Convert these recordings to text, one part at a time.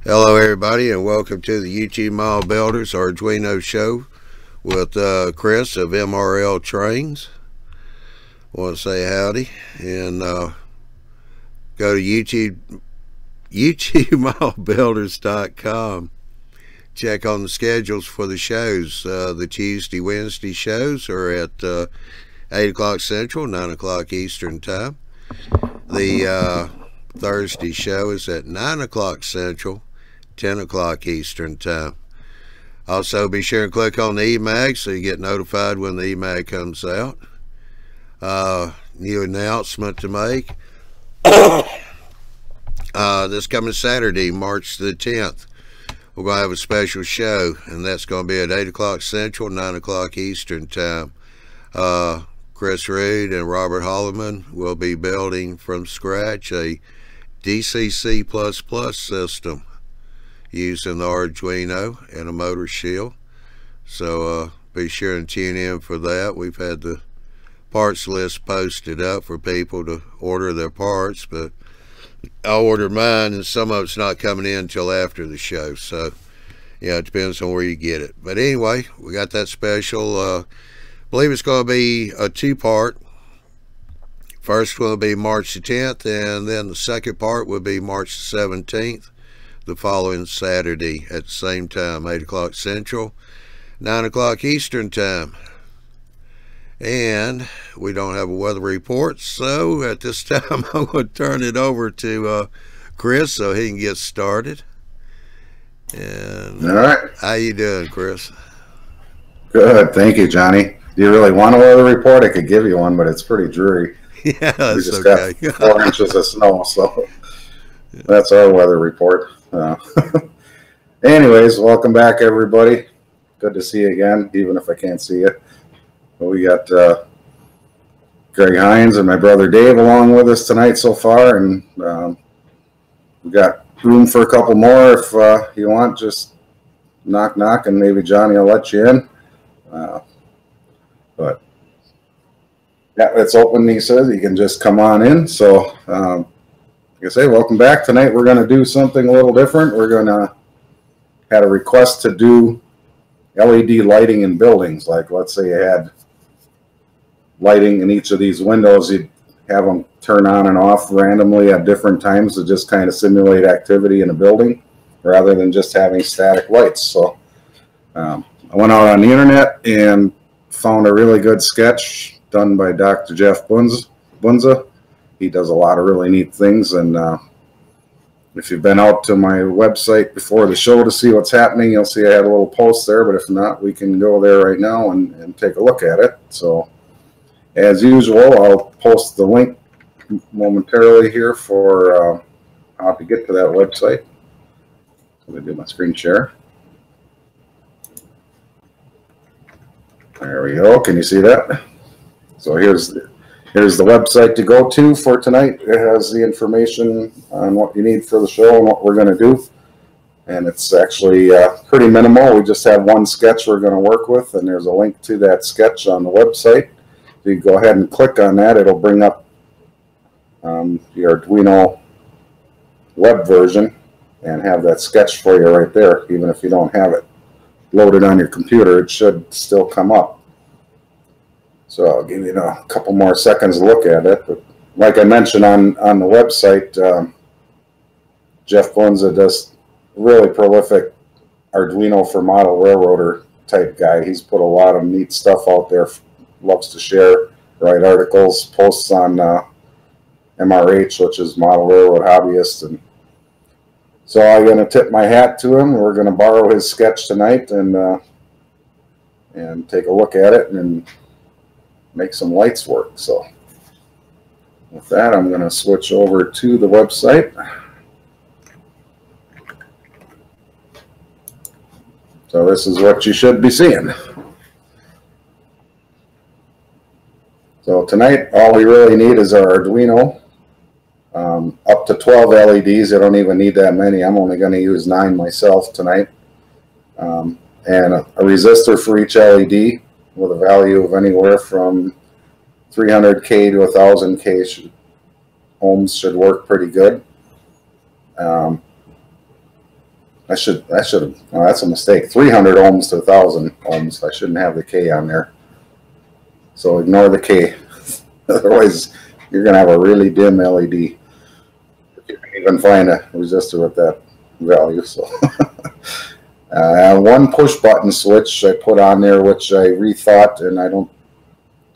Hello everybody and welcome to the YouTube Mile Builders Arduino show with Chris of MRL Trains. I want to say howdy and go to YouTubemilebuilders.com. Check on the schedules for the shows. The Tuesday, Wednesday shows are at 8 o'clock Central, 9 o'clock Eastern Time. The Thursday show is at 9 o'clock Central, 10 o'clock Eastern Time. Also, be sure and click on the EMAG so you get notified when the EMAG comes out. New announcement to make. This coming Saturday, March the 10th, we're going to have a special show, and that's going to be at 8 o'clock Central, 9 o'clock Eastern Time. Chris Reed and Robert Holloman will be building from scratch a DCC++ system using the Arduino and a motor shield. So be sure and tune in for that. We've had the parts list posted up for people to order their parts, but I ordered mine and some of it's not coming in until after the show. So yeah, it depends on where you get it. But anyway, we got that special. I believe it's going to be a two-part. First will be March the 10th, and then the second part will be March the 17th, the following Saturday at the same time, 8 o'clock Central, 9 o'clock Eastern Time. And we don't have a weather report, so at this time I'm going to turn it over to Chris so he can get started. And all right, how you doing, Chris? Good, thank you, Johnny. Do you really want a weather report? I could give you one, but it's pretty dreary. Yeah, that's we just okay. got 4 inches of snow, so that's our weather report. Anyways, welcome back, everybody. Good to see you again, even if I can't see you. But we got Greg Hines and my brother Dave along with us tonight so far, and we got room for a couple more if you want. Just knock, knock, and maybe Johnny will let you in. But yeah, it's open, he says. You can just come on in. So like I say, welcome back. Tonight we're going to do something a little different. We're going to had a request to do LED lighting in buildings. Like, let's say you had lighting in each of these windows, you'd have them turn on and off randomly at different times to just kind of simulate activity in a building rather than just having static lights. So I went out on the internet and found a really good sketch done by Dr. Jeff Bunza. He does a lot of really neat things, and if you've been out to my website before the show to see what's happening, you'll see I had a little post there, but if not, we can go there right now and take a look at it. So as usual, I'll post the link momentarily here for how to get to that website. I'm going to do my screen share. There we go. Can you see that? So here's the website to go to for tonight. It has the information on what you need for the show and what we're going to do. And it's actually pretty minimal. We just have one sketch we're going to work with, and there's a link to that sketch on the website. So you go ahead and click on that. It'll bring up your Arduino web version and have that sketch for you right there. Even if you don't have it loaded on your computer, it should still come up. So I'll give you a couple more seconds to look at it. But like I mentioned on the website, Jeff Bunza does really prolific Arduino for model railroader type guy. He's put a lot of neat stuff out there, loves to share, write articles, posts on MRH, which is Model Railroad Hobbyist. And so I'm going to tip my hat to him. We're going to borrow his sketch tonight and take a look at it and make some lights work. So with that, I'm going to switch over to the website. So this is what you should be seeing. So tonight, all we really need is our Arduino. Up to 12 LEDs. You don't even need that many. I'm only going to use 9 myself tonight. And a resistor for each LED with a value of anywhere from 300K to 1000K ohms should work pretty good. That's a mistake. 300 ohms to 1,000 ohms. I shouldn't have the K on there. So ignore the K. Otherwise, you're going to have a really dim LED. You can even find a resistor with that value. So, one push button switch I put on there, which I rethought, and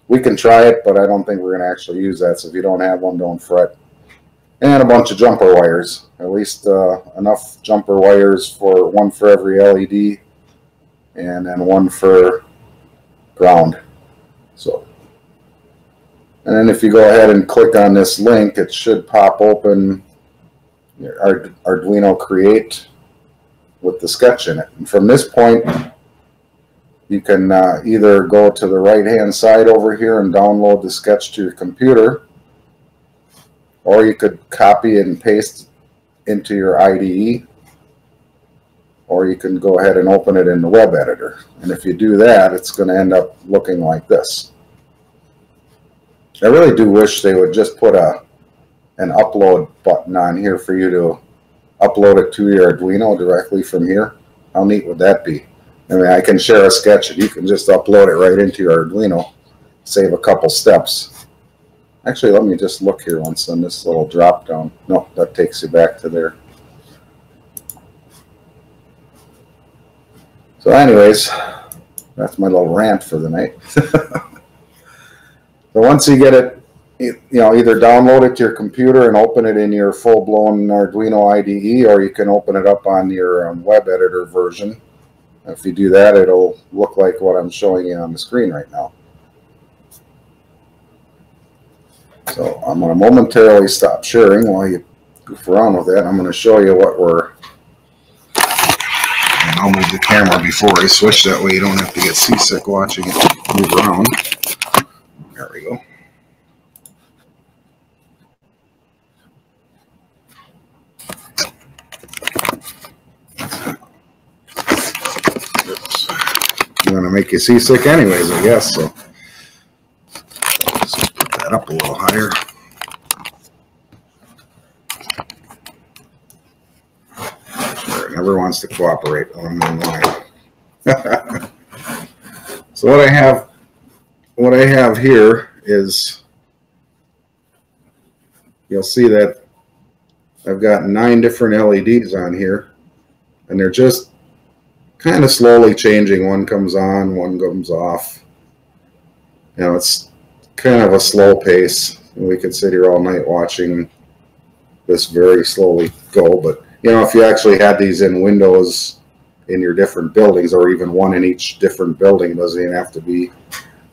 we can try it, but I don't think we're going to actually use that. So if you don't have one, don't fret. And a bunch of jumper wires, at least enough jumper wires for one for every LED, and then one for ground. So, and then if you go ahead and click on this link, it should pop open your Arduino Create with the sketch in it. And from this point, you can either go to the right-hand side over here and download the sketch to your computer, or you could copy and paste into your IDE, or you can go ahead and open it in the web editor. And if you do that, it's going to end up looking like this. I really do wish they would just put an upload button on here for you to upload it to your Arduino directly from here. How neat would that be? I mean, I can share a sketch and you can just upload it right into your Arduino, save a couple steps. Actually, let me just look here once on this little drop down. No, that takes you back to there. So anyways, that's my little rant for the night. So once you get it, either download it to your computer and open it in your full-blown Arduino IDE, or you can open it up on your web editor version. If you do that, it'll look like what I'm showing you on the screen right now. So I'm going to momentarily stop sharing while you goof around with that. I'm going to show you what we're... And I'll move the camera before I switch, that way you don't have to get seasick watching it move around. There we go. Oops. I'm going to make you seasick anyways, I guess, so... up a little higher. Sure, it never wants to cooperate when I'm online. So what I have here is, you'll see that I've got 9 different LEDs on here, and they're just kind of slowly changing. One comes on, one comes off. It's kind of a slow pace. We could sit here all night watching this very slowly go, but if you actually had these in windows in your different buildings, or even one in each different building, it doesn't even have to be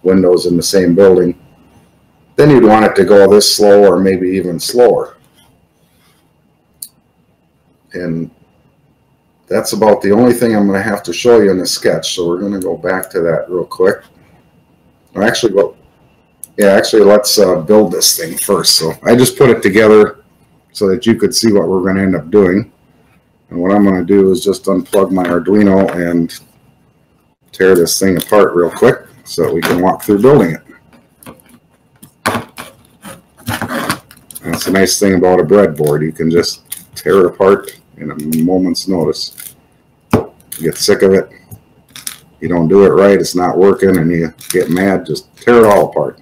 windows in the same building, then you'd want it to go this slow or maybe even slower. And that's about the only thing I'm going to have to show you in the sketch, so we're going to go back to that real quick. Actually, let's build this thing first. So I just put it together so that you could see what we're going to end up doing. And what I'm going to do is just unplug my Arduino and tear this thing apart real quick so that we can walk through building it. That's the nice thing about a breadboard. You can just tear it apart in a moment's notice. You get sick of it, you don't do it right, it's not working, and you get mad, just tear it all apart.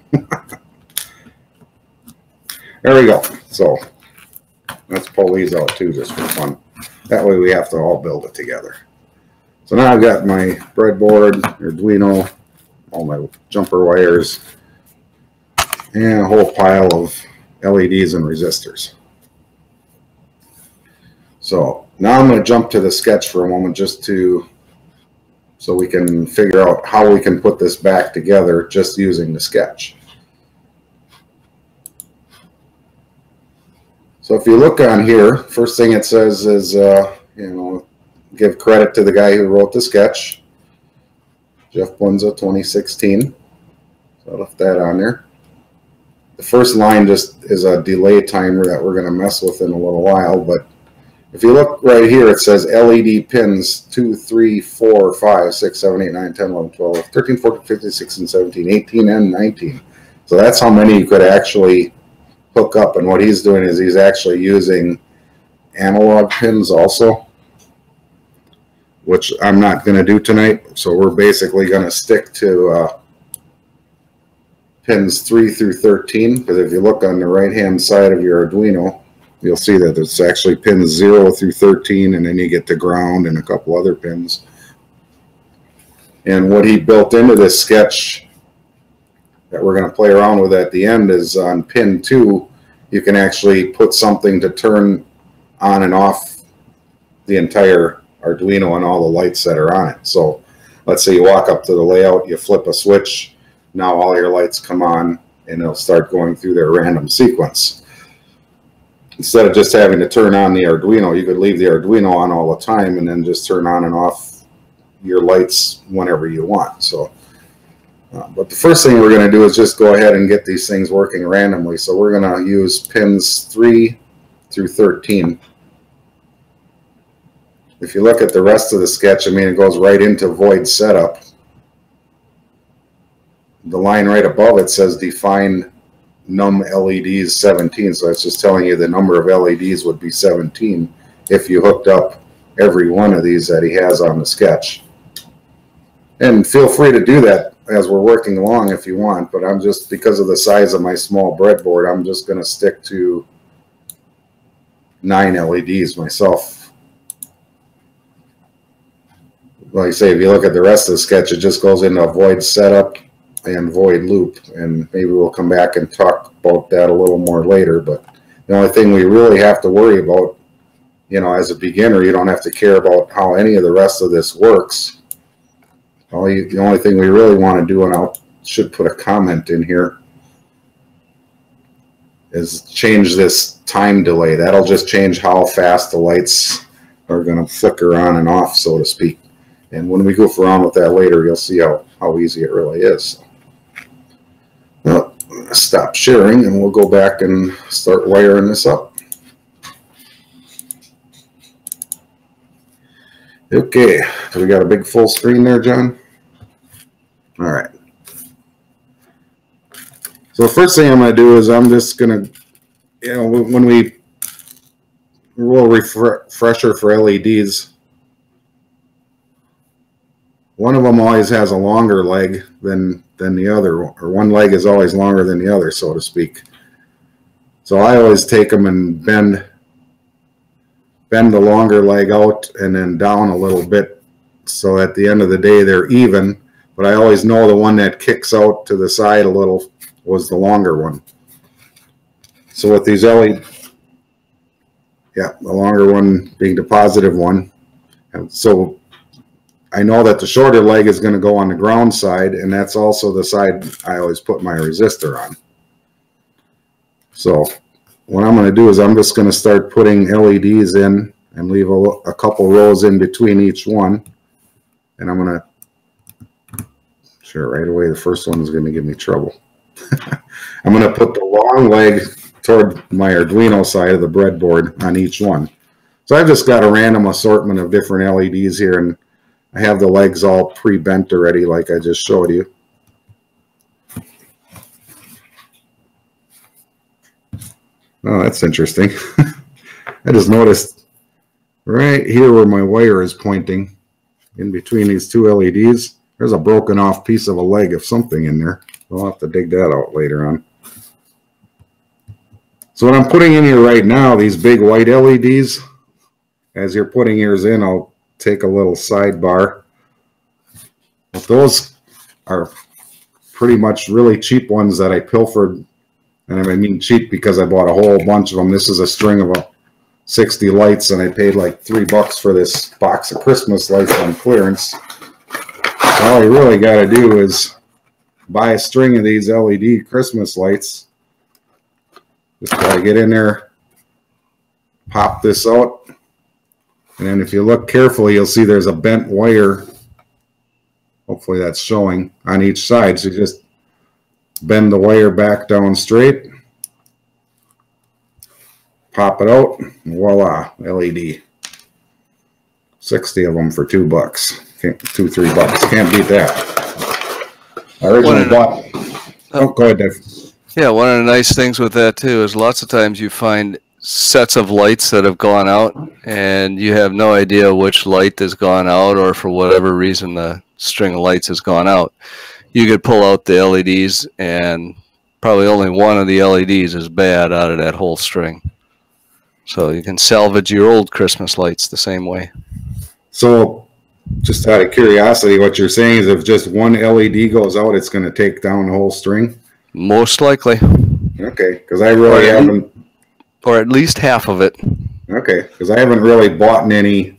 There we go. So let's pull these out too, just for fun. That way we have to all build it together. So now I've got my breadboard, Arduino, all my jumper wires, and a whole pile of LEDs and resistors. So now I'm going to jump to the sketch for a moment, just so we can figure out how we can put this back together just using the sketch. So if you look on here, first thing it says is, give credit to the guy who wrote the sketch, Jeff Bunza, 2016. So I left that on there. The first line just is a delay timer that we're going to mess with in a little while, but if you look right here, it says LED pins 2, 3, 4, 5, 6, 7, 8, 9, 10, 11, 12, 13, 14, 15, 16, 17, 18, and 19. So that's how many you could actually hook up. And what he's doing is he's actually using analog pins also. which I'm not going to do tonight. So we're basically going to stick to pins 3 through 13, because if you look on the right hand side of your Arduino, you'll see that it's actually pins 0 through 13, and then you get to ground and a couple other pins. And what he built into this sketch that we're going to play around with at the end is on pin 2, you can actually put something to turn on and off the entire Arduino and all the lights that are on it. So let's say you walk up to the layout, you flip a switch, now all your lights come on and they'll start going through their random sequence. Instead of just having to turn on the Arduino, you could leave the Arduino on all the time and then just turn on and off your lights whenever you want. So, but the first thing we're going to do is just go ahead and get these things working randomly. So we're going to use pins 3 through 13. If you look at the rest of the sketch, I mean, it goes right into void setup. The line right above it says define num LEDs 17. So that's just telling you the number of LEDs would be 17 if you hooked up every one of these that he has on the sketch. And feel free to do that as we're working along if you want, but I'm just, because of the size of my small breadboard, I'm just going to stick to 9 LEDs myself. Like I say, if you look at the rest of the sketch, it just goes into void setup and void loop, and maybe we'll come back and talk about that a little more later. But the only thing we really have to worry about, you know, as a beginner, you don't have to care about how any of the rest of this works. The only thing we really want to do, and I should put a comment in here, is change this time delay. That'll just change how fast the lights are going to flicker on and off, so to speak. And when we goof around with that later, you'll see how easy it really is. Well, stop sharing, and we'll go back and start wiring this up. Okay, so we got a big full screen there, John? All right. So the first thing I'm going to do is I'm just going to, you know, when we roll refresher for LEDs, one of them always has a longer leg than the other, or one leg is always longer than the other, so to speak. So I always take them and bend the longer leg out and then down a little bit, so at the end of the day they're even, but I always know the one that kicks out to the side a little was the longer one. So with these LED, yeah, the longer one being the positive one, and so I know that the shorter leg is going to go on the ground side, and that's also the side I always put my resistor on. So what I'm going to do is I'm just going to start putting LEDs in and leave a couple rows in between each one. And I'm going to, sure, right away the first one is going to give me trouble. I'm going to put the long leg toward my Arduino side of the breadboard on each one. So I've just got a random assortment of different LEDs here, and I have the legs all pre-bent already like I just showed you. Oh, that's interesting. I just noticed right here where my wire is pointing, in between these two LEDs, there's a broken off piece of a leg of something in there. I'll have to dig that out later on. So what I'm putting in here right now, these big white LEDs, as you're putting yours in, I'll take a little sidebar. But those are pretty much really cheap ones that I pilfered, and I mean cheap because I bought a whole bunch of them. This is a string of 60 lights, and I paid like $3 for this box of Christmas lights on clearance. All you really got to do is buy a string of these LED Christmas lights. Just gotta get in there, pop this out, and then if you look carefully, you'll see there's a bent wire. Hopefully that's showing on each side. So you just bend the wire back down straight, pop it out, and voila, LED. 60 of them for $2. $2-3. Can't beat that. I originally bought. Oh, go ahead, Dave. Yeah, one of the nice things with that too is lots of times you find sets of lights that have gone out, and you have no idea which light has gone out, or for whatever reason the string of lights has gone out, you could pull out the LEDs, and probably only one of the LEDs is bad out of that whole string. So you can salvage your old Christmas lights the same way. So, just out of curiosity, what you're saying is if just one LED goes out, it's going to take down the whole string? Most likely. Okay, because I really haven't... Or at least half of it. Okay, because I haven't really bought any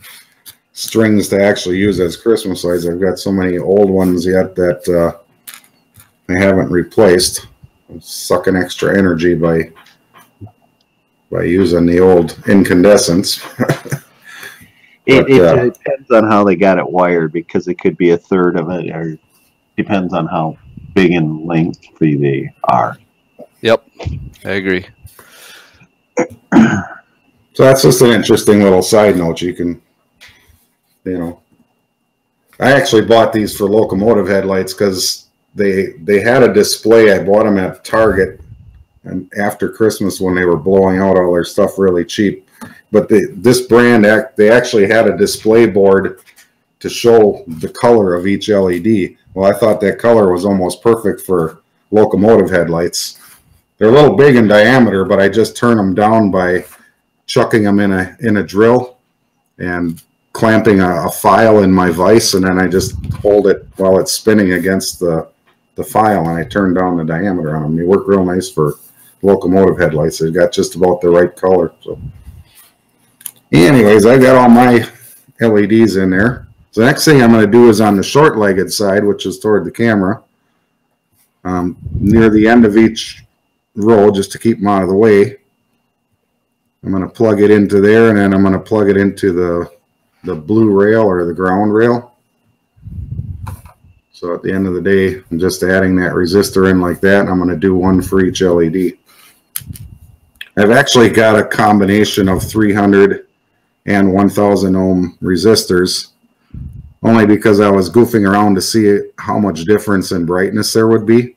strings to actually use as Christmas lights. I've got so many old ones yet that I haven't replaced. I'm sucking extra energy by using the old incandescents. It depends on how they got it wired, because it could be a third of it, or depends on how big in length they are. Yep, I agree. So that's just an interesting little side note. You can, you know, I actually bought these for locomotive headlights because they had a display. I bought them at Target, and after Christmas when they were blowing out all their stuff really cheap. But this brand, they actually had a display board to show the color of each LED. Well, I thought that color was almost perfect for locomotive headlights. They're a little big in diameter, but I just turn them down by chucking them in a drill and clamping a file in my vise, and then I just hold it while it's spinning against the file, and I turn down the diameter on them. They work real nice for locomotive headlights. They've got just about the right color. So, anyways, I got all my LEDs in there. So the next thing I'm going to do is on the short-legged side, which is toward the camera, near the end of each row, just to keep them out of the way. I'm going to plug it into there, and then I'm going to plug it into the blue rail or the ground rail. So at the end of the day, I'm just adding that resistor in like that, and I'm going to do one for each LED. I've actually got a combination of 300 and 1000 ohm resistors, only because I was goofing around to see how much difference in brightness there would be.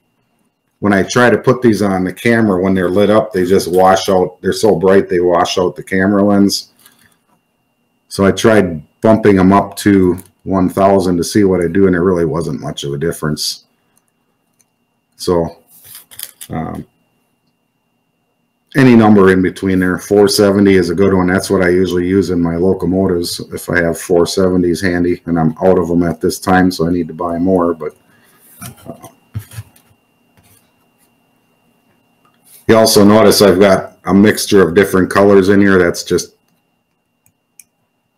When I try to put these on the camera, when they're lit up, they just wash out. They're so bright they wash out the camera lens. So I tried bumping them up to 1000 to see what I do, and there really wasn't much of a difference. So any number in between there. 470 is a good one. That's what I usually use in my locomotives if I have 470s handy, and I'm out of them at this time, so I need to buy more. But you also notice I've got a mixture of different colors in here. That's just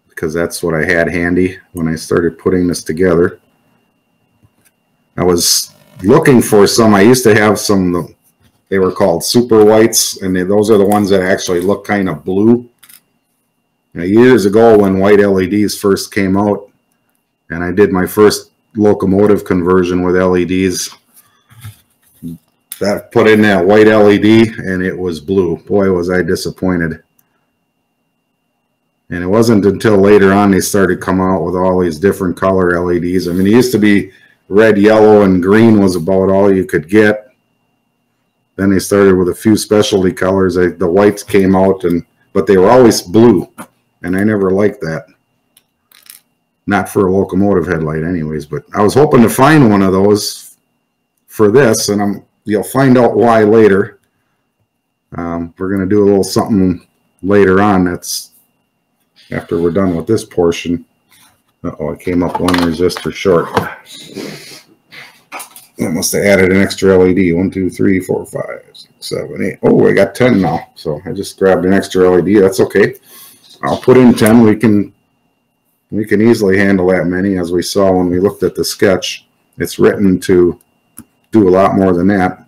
because that's what I had handy when I started putting this together. I was looking for some. I used to have some, they were called super whites, and those are the ones that actually look kind of blue. Now, years ago when white LEDs first came out, and I did my first locomotive conversion with LEDs, that put in that white LED and it was blue. Boy, was I disappointed. And it wasn't until later on they started coming out with all these different color LEDs. I mean, it used to be red, yellow, and green was about all you could get. Then they started with a few specialty colors. The whites came out, but they were always blue, and I never liked that. Not for a locomotive headlight anyways, but I was hoping to find one of those for this, and you'll find out why later. We're going to do a little something later on. That's after we're done with this portion. Uh-oh, I came up one resistor short. I must have added an extra LED. 1, 2, 3, 4, 5, 6, 7, 8. Oh, I got 10 now. So I just grabbed an extra LED. That's okay. I'll put in 10. We can easily handle that many, as we saw when we looked at the sketch. It's written to do a lot more than that.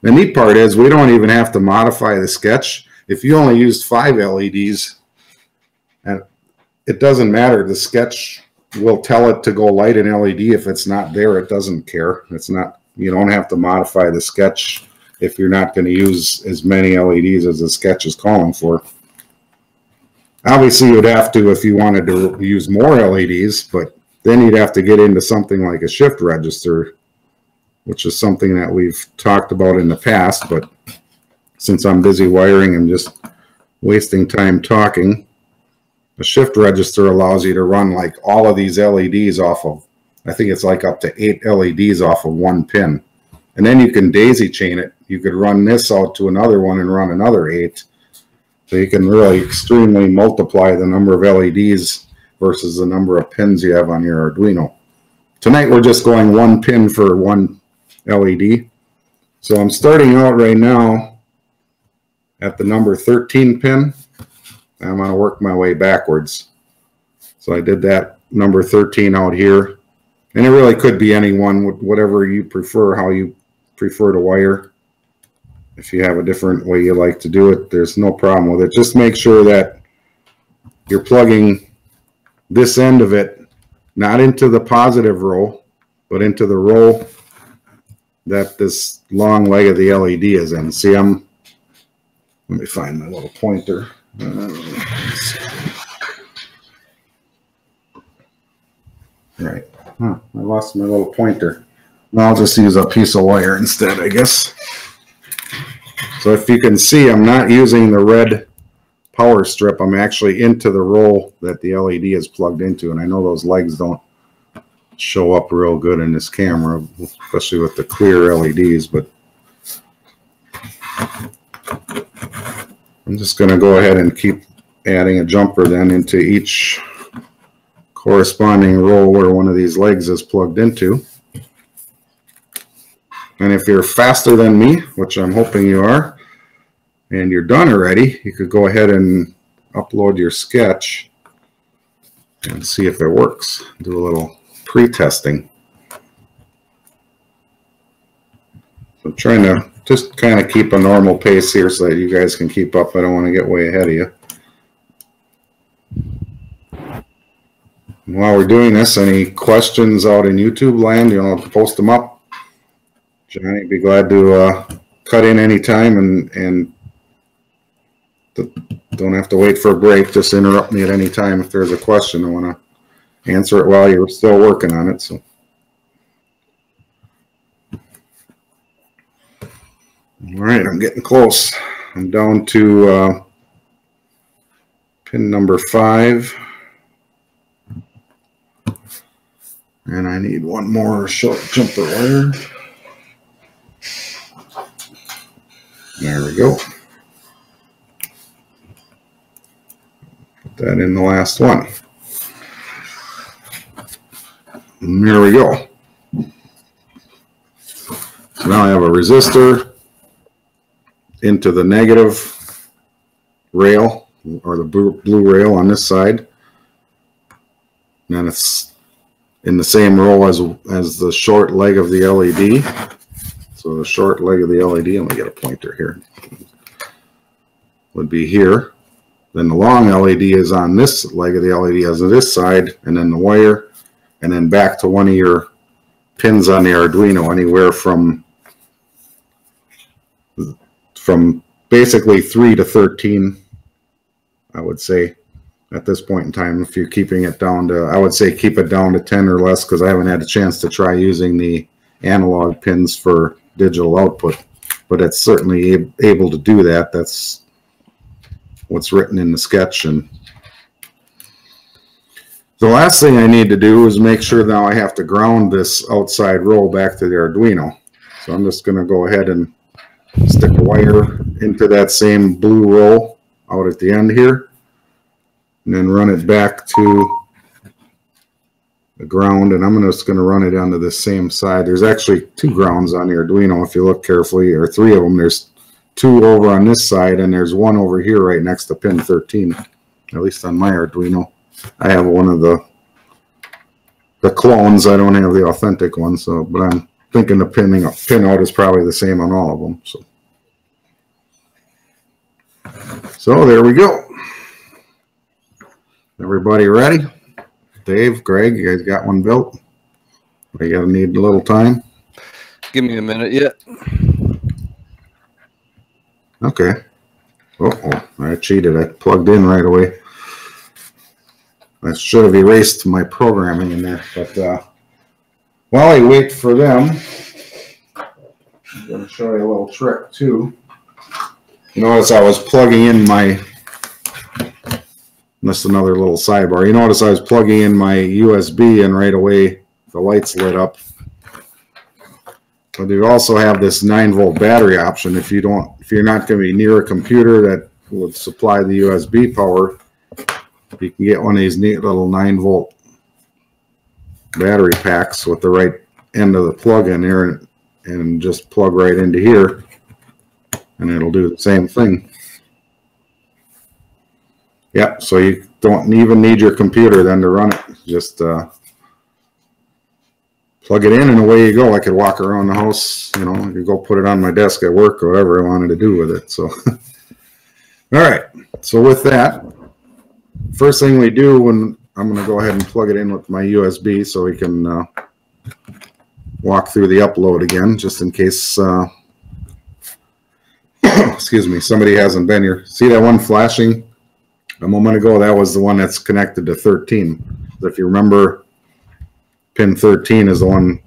The neat part is we don't even have to modify the sketch. If you only used 5 LEDs, and it doesn't matter. The sketch will tell it to go light an LED. If it's not there, it doesn't care. It's not. You don't have to modify the sketch if you're not going to use as many LEDs as the sketch is calling for. Obviously, you'd have to if you wanted to use more LEDs, but then you'd have to get into something like a shift register, which is something that we've talked about in the past. But since I'm busy wiring, I'm just wasting time talking, the shift register allows you to run like all of these LEDs off of, I think it's like up to 8 LEDs off of one pin. And then you can daisy chain it. You could run this out to another one and run another 8. So you can really extremely multiply the number of LEDs versus the number of pins you have on your Arduino. Tonight we're just going one pin for one LED. So I'm starting out right now at the number 13 pin. I'm going to work my way backwards. So I did that number 13 out here. And it really could be any one, whatever you prefer, how you prefer to wire. If you have a different way you like to do it, there's no problem with it. Just make sure that you're plugging this end of it not into the positive row, but into the row that this long leg of the LED is in. See, let me find my little pointer. Right. Huh, I lost my little pointer. Well, I'll just use a piece of wire instead, I guess. So if you can see, I'm not using the red power strip. I'm actually into the row that the LED is plugged into. And I know those legs don't show up real good in this camera, especially with the clear LEDs, but I'm just going to go ahead and keep adding a jumper then into each corresponding row where one of these legs is plugged into. And if you're faster than me, which I'm hoping you are, and you're done already, you could go ahead and upload your sketch and see if it works. Do a little pre-testing. So I'm trying to just kind of keep a normal pace here so that you guys can keep up. I don't want to get way ahead of you. And while we're doing this, any questions out in YouTube land, you know, post them up. Johnny, be glad to cut in anytime and don't have to wait for a break. Just interrupt me at any time if there's a question. I want to answer it while you're still working on it. So, all right, I'm getting close. I'm down to pin number 5. And I need one more short jumper wire. There we go. Put that in the last one. And there we go. So now I have a resistor into the negative rail, or the blue rail on this side. And then it's in the same row as the short leg of the LED. So the short leg of the LED, let me get a pointer here, would be here. Then the long LED is on this leg of the LED as on this side, and then the wire, and then back to one of your pins on the Arduino, anywhere from basically 3 to 13, I would say, at this point in time. If you're keeping it down to, I would say keep it down to 10 or less, because I haven't had a chance to try using the analog pins for digital output, but it's certainly able to do that. That's what's written in the sketch. And the last thing I need to do is make sure now I have to ground this outside row back to the Arduino. So I'm just going to go ahead and stick a wire into that same blue row out at the end here, and then run it back to the ground. And I'm just going to run it onto the same side. There's actually 2 grounds on the Arduino if you look carefully, or 3 of them. There's 2 over on this side, and there's 1 over here right next to pin 13, at least on my Arduino. I have one of the clones. I don't have the authentic one, so, but I'm thinking the pin out is probably the same on all of them. So there we go. Everybody ready? Dave, Greg, you guys got one built? You gotta need a little time. Give me a minute yet. Okay. Oh, I cheated. I plugged in right away. I should have erased my programming in there. But while I wait for them, I'm going to show you a little trick too. You notice I was plugging in my Just another little sidebar. You notice I was plugging in my USB and right away the lights lit up. But you also have this 9-volt battery option. If you're not going to be near a computer that would supply the USB power, you can get one of these neat little 9-volt battery packs with the right end of the plug in there and just plug right into here and it'll do the same thing. Yep, so you don't even need your computer then to run it. Just plug it in and away you go. I could walk around the house, you know, I could go put it on my desk at work or whatever I wanted to do with it. So, all right, so with that, first thing we do when I'm going to go ahead and plug it in with my USB so we can walk through the upload again, just in case, excuse me, somebody hasn't been here. See that one flashing a moment ago? That was the one that's connected to 13. If you remember, pin 13 is the one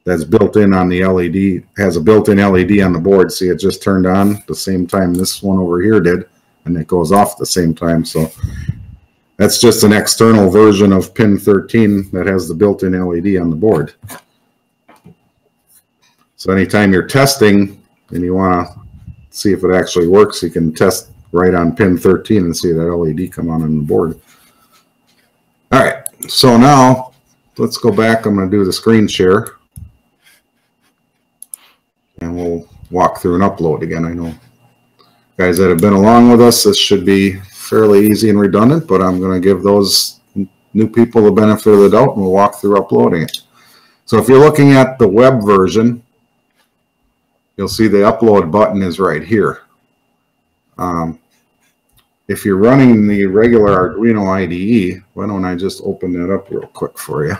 that's built in on the LED, has a built-in LED on the board. See, it just turned on the same time this one over here did, and it goes off at the same time. So that's just an external version of pin 13 that has the built-in LED on the board. So anytime you're testing and you want to see if it actually works, you can test right on pin 13 and see that LED come on the board. All right, so now let's go back. I'm going to do the screen share and we'll walk through and upload again. I know guys that have been along with us, this should be fairly easy and redundant, but I'm going to give those new people the benefit of the doubt and we'll walk through uploading it. So if you're looking at the web version, you'll see the upload button is right here. If you're running the regular Arduino IDE, why don't I just open that up real quick for you.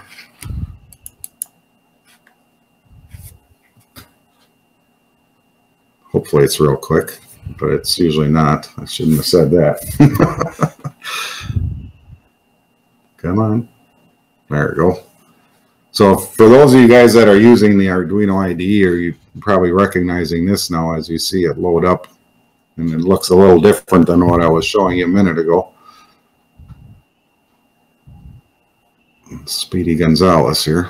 Hopefully it's real quick, but it's usually not. I shouldn't have said that. Come on. There we go. So for those of you guys that are using the Arduino IDE, or you're probably recognizing this now as you see it load up, and it looks a little different than what I was showing you a minute ago. Speedy Gonzalez here.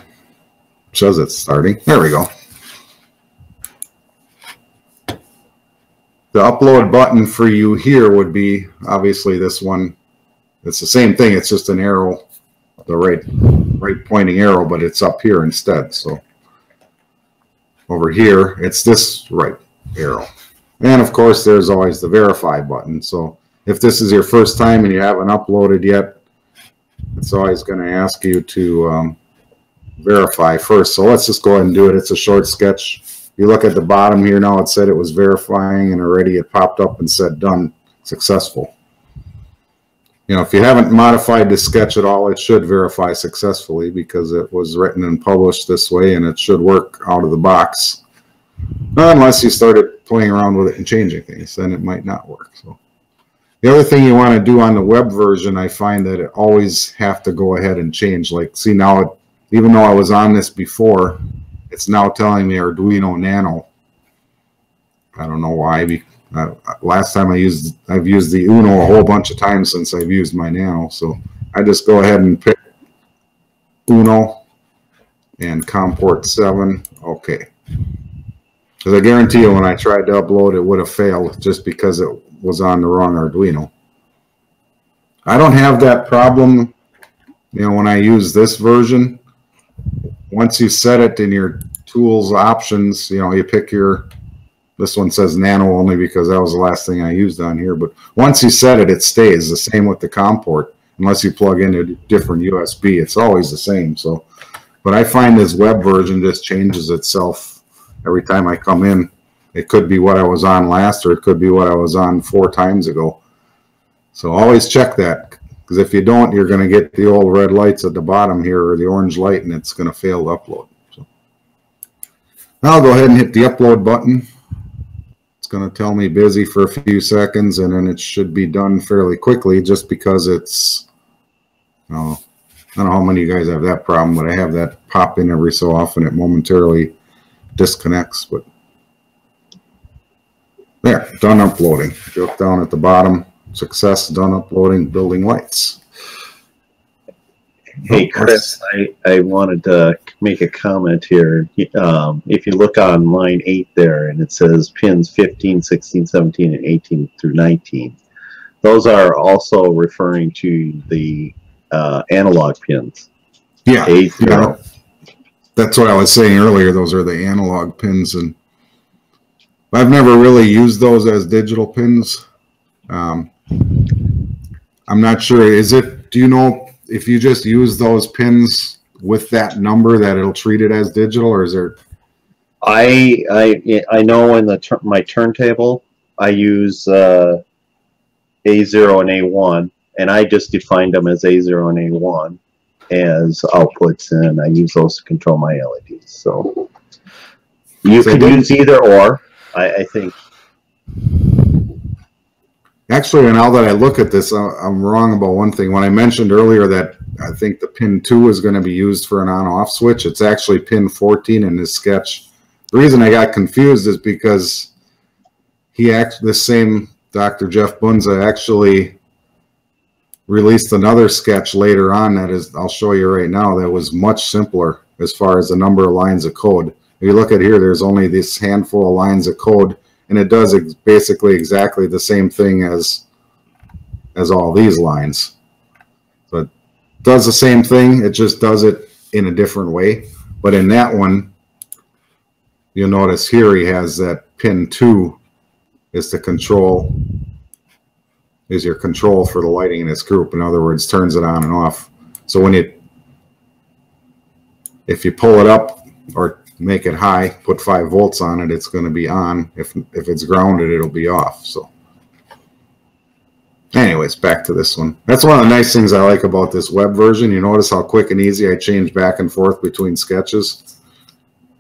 Says it's starting. There we go. The upload button for you here would be obviously this one. It's the same thing. It's just an arrow, the right pointing arrow, but it's up here instead. So over here, it's this right arrow. And of course, there's always the verify button. So if this is your first time and you haven't uploaded yet, it's always going to ask you to verify first. So let's just go ahead and do it. It's a short sketch. You look at the bottom here now, it said it was verifying and already it popped up and said done, successful. You know, if you haven't modified the sketch at all, it should verify successfully because it was written and published this way and it should work out of the box. Unless you started playing around with it and changing things, then it might not work. So the other thing you want to do on the web version, I find that it always have to go ahead and change. Like, see now, even though I was on this before, it's now telling me Arduino Nano. I don't know why. Last time I've used the Uno a whole bunch of times since I've used my Nano. So I just go ahead and pick Uno and COM port 7. Okay. Because I guarantee you when I tried to upload, it would have failed just because it was on the wrong Arduino. I don't have that problem, you know, when I use this version. Once you set it in your tools options, you know, you pick your, this one says Nano only because that was the last thing I used on here. But once you set it, it stays the same with the COM port. Unless you plug in a different USB, it's always the same. So, but I find this web version just changes itself every time I come in. It could be what I was on last, or it could be what I was on 4 times ago. So always check that, because if you don't, you're going to get the old red lights at the bottom here, or the orange light, and it's going to fail to upload. So now I'll go ahead and hit the upload button. It's going to tell me busy for a few seconds, and then it should be done fairly quickly, just because it's, I don't know how many of you guys have that problem, but I have that pop in every so often. It momentarily disconnects. But there, done uploading. If you look down at the bottom, Success done uploading building lights. Hey, Chris, I wanted to make a comment here. If you look on line 8 there, and it says pins 15, 16, 17, and 18 through 19, those are also referring to the analog pins. Yeah, 8, yeah, that's what I was saying earlier. Those are the analog pins, and I've never really used those as digital pins. I'm not sure. Do you know if you just use those pins with that number that it'll treat it as digital, or is there? I know in my turntable I use A0 and A1, and I just defined them as A0 and A1 as outputs, and I use those to control my LEDs. So you can use either or. I think. Actually, now that I look at this, I'm wrong about one thing. When I mentioned earlier that I think the pin 2 is going to be used for an on-off switch, it's actually pin 14 in this sketch. The reason I got confused is because this same Dr. Jeff Bunza actually released another sketch later on that is, I'll show you right now, that was much simpler as far as the number of lines of code. If you look at here, there's only this handful of lines of code, and it does basically exactly the same thing as all these lines. So it does the same thing, it just does it in a different way. But in that one, you'll notice here he has that pin 2 is your control for the lighting in this group. In other words, turns it on and off. So if you pull it up or make it high, put 5 volts on it, it's going to be on. If it's grounded, it'll be off. So anyways, back to this one. That's one of the nice things I like about this web version. You notice how quick and easy I change back and forth between sketches.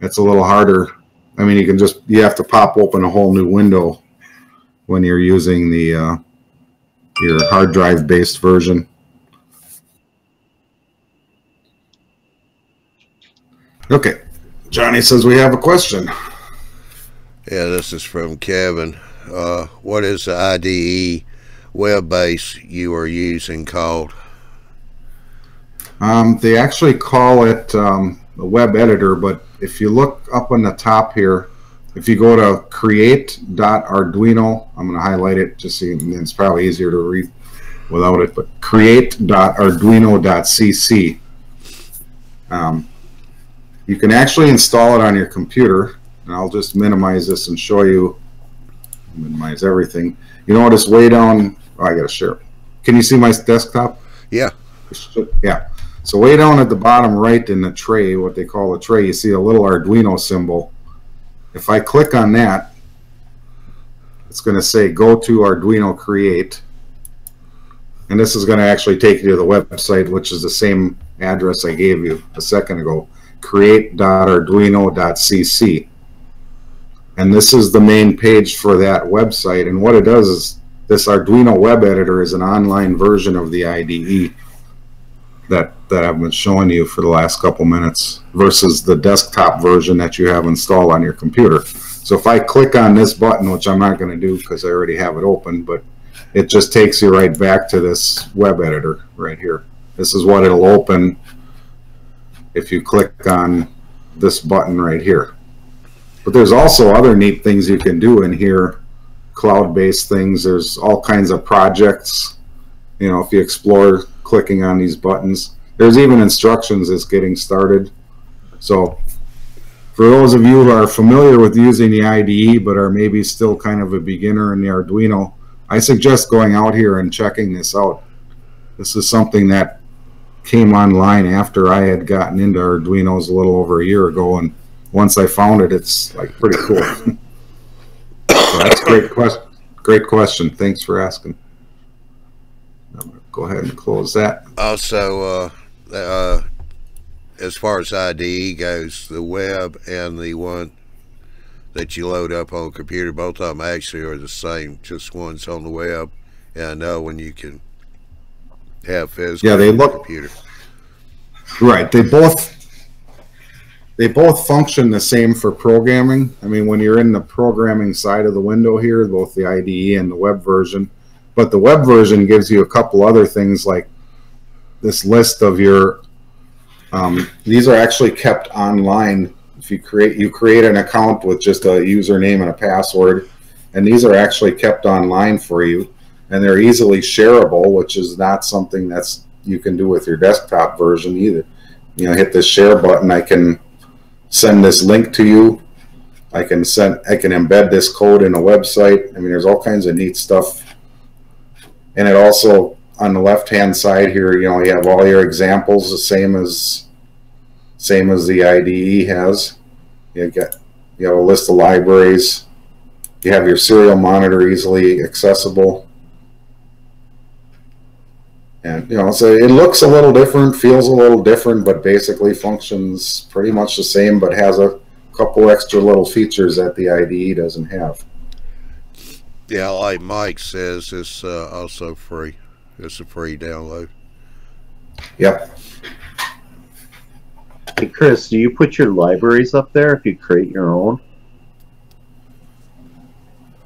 It's a little harder. I mean, you have to pop open a whole new window when you're using the your hard drive based version. Okay, Johnny says we have a question. Yeah, this is from Kevin. What is the IDE web base you are using called? They actually call it a web editor, but if you look up on the top here, if you go to create.arduino, I'm going to highlight it just so it's probably easier to read without it, but create.arduino.cc. You can actually install it on your computer, and I'll just minimize this and show you, minimize everything. You notice way down, oh, I got to share. Can you see my desktop? Yeah. Yeah. So way down at the bottom right in the tray, what they call a tray, you see a little Arduino symbol. If I click on that, it's going to say go to Arduino Create. And this is going to actually take you to the website, which is the same address I gave you a second ago, create.arduino.cc. And this is the main page for that website. And what it does is this Arduino web editor is an online version of the IDE that I've been showing you for the last couple minutes versus the desktop version that you have installed on your computer. So if I click on this button, which I'm not going to do because I already have it open, but it just takes you right back to this web editor right here. This is what it'll open if you click on this button right here. But there's also other neat things you can do in here, cloud-based things. There's all kinds of projects. You know, if you explore clicking on these buttons, there's even instructions as getting started. So for those of you who are familiar with using the IDE but are maybe still kind of a beginner in the Arduino, I suggest going out here and checking this out. This is something that came online after I had gotten into Arduinos a little over a year ago, and once I found it, it's like pretty cool. So that's a great question. Great question. Thanks for asking. I'm going to go ahead and close that. Also, as far as IDE goes, the web and the one that you load up on the computer, both of them actually are the same. Just one's on the web, and I know when you can have physical on the computer. Right. They both function the same for programming. I mean, when you're in the programming side of the window here, both the IDE and the web version, But the web version gives you a couple other things like this list of your, these are actually kept online. If you create an account with just a username and a password, and these are actually kept online for you, and they're easily shareable, which is not something that's you can do with your desktop version either. You know, hit this share button, I can send this link to you. I can embed this code in a website. I mean, there's all kinds of neat stuff. And it also, on the left-hand side here, you know, you have all your examples, the same as the IDE has. You have a list of libraries. You have your serial monitor easily accessible. And, you know, so it looks a little different, feels a little different, but basically functions pretty much the same, but has a couple extra little features that the IDE doesn't have. Yeah, like Mike says, it's also free. It's a free download. Yep. Hey, Chris, do you put your libraries up there if you create your own?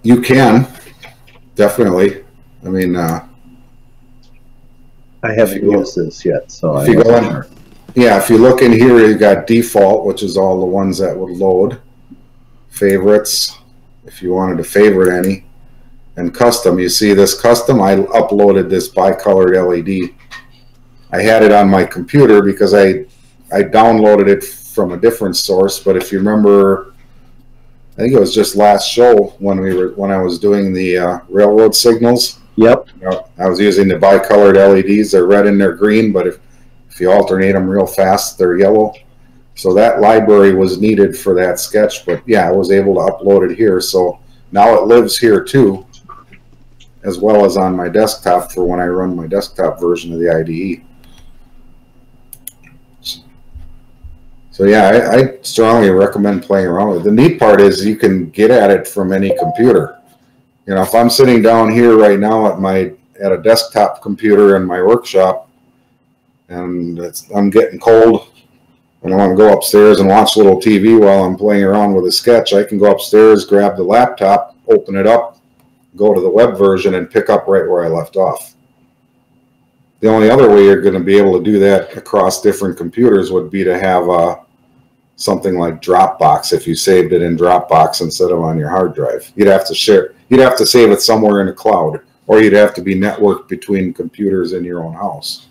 You can, definitely. I mean, I haven't used this yet, so if you go in, yeah, if you look in here, you've got default, which is all the ones that would load. Favorites, if you wanted to favorite any. And custom, you see this custom, I uploaded this bicolored LED. I had it on my computer because I downloaded it from a different source, but if you remember, I think it was just last show when I was doing the railroad signals. Yep. You know, I was using the bicolored LEDs. They're red and they're green, but if you alternate them real fast, they're yellow. So that library was needed for that sketch, but yeah, I was able to upload it here. So now it lives here too, as well as on my desktop for when I run my desktop version of the IDE. So yeah, I strongly recommend playing around with it. The neat part is you can get at it from any computer. You know, if I'm sitting down here right now at a desktop computer in my workshop, and I'm getting cold, and I want to go upstairs and watch a little TV while I'm playing around with a sketch, I can go upstairs, grab the laptop, open it up, go to the web version, and pick up right where I left off. The only other way you're going to be able to do that across different computers would be to have something like Dropbox. If you saved it in Dropbox instead of on your hard drive, you'd have to save it somewhere in the cloud, or you'd have to be networked between computers in your own house.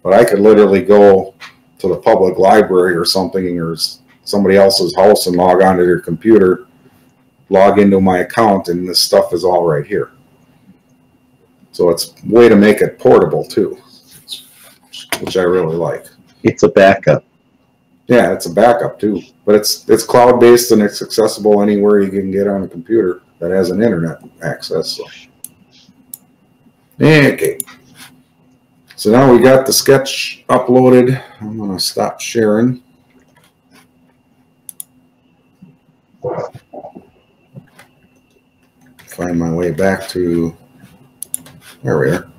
But I could literally go to the public library or something, or somebody else's house, and log onto their computer, log into my account, and this stuff is all right here. So it's a way to make it portable too, which I really like. It's a backup. Yeah, it's a backup too, but it's cloud-based and it's accessible anywhere you can get on a computer that has an internet access. So. Okay. So now we got the sketch uploaded. I'm going to stop sharing. Find my way back to, there we are.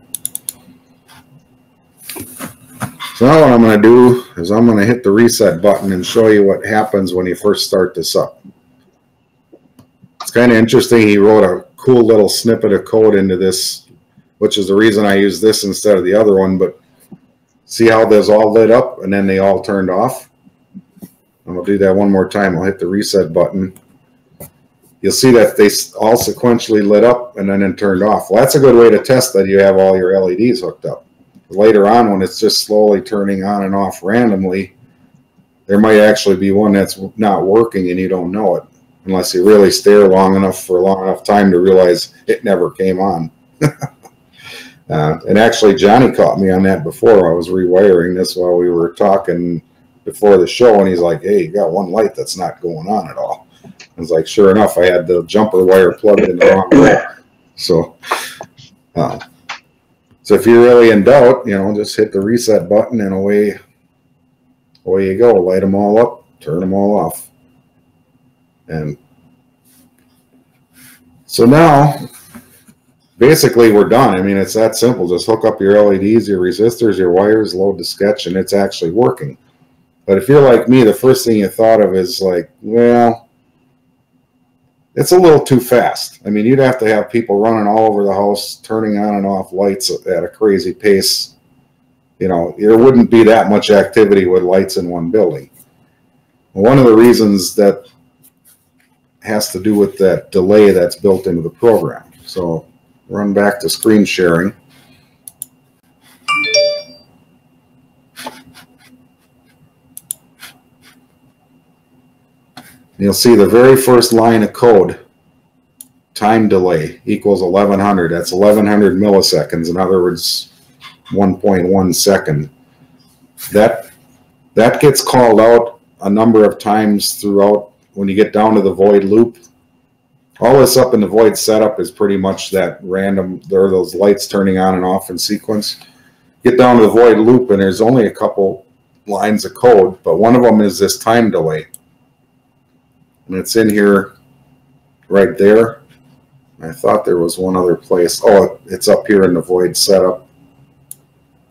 So now what I'm going to do is I'm going to hit the reset button and show you what happens when you first start this up. It's kind of interesting. He wrote a cool little snippet of code into this, which is the reason I use this instead of the other one. But see how those all lit up and then they all turned off? I'm going to do that one more time. I'll hit the reset button. You'll see that they all sequentially lit up and then turned off. Well, that's a good way to test that you have all your LEDs hooked up. Later on, when it's just slowly turning on and off randomly, there might actually be one that's not working and you don't know it, unless you really stare long enough for a long enough time to realize it never came on. And actually, Johnny caught me on that before. I was rewiring this while we were talking before the show, and he's like, "Hey, you got one light that's not going on at all." I was like, sure enough, I had the jumper wire plugged in the wrong way. So if you're really in doubt, you know, just hit the reset button and away you go. Light them all up, turn them all off. And so now, basically, we're done. I mean, it's that simple. Just hook up your LEDs, your resistors, your wires, load the sketch, and it's actually working. But if you're like me, the first thing you thought of is like, well, it's a little too fast. I mean, you'd have to have people running all over the house, turning on and off lights at a crazy pace. You know, there wouldn't be that much activity with lights in one building. One of the reasons that has to do with that delay that's built into the program. So run back to screen sharing. You'll see the very first line of code, time delay equals 1100. That's 1100 milliseconds. In other words, 1.1 second. That gets called out a number of times throughout when you get down to the void loop. All this up in the void setup is pretty much that random, there are those lights turning on and off in sequence. Get down to the void loop and there's only a couple lines of code, but one of them is this time delay. And it's in here right there. I thought there was one other place. Oh, it's up here in the void setup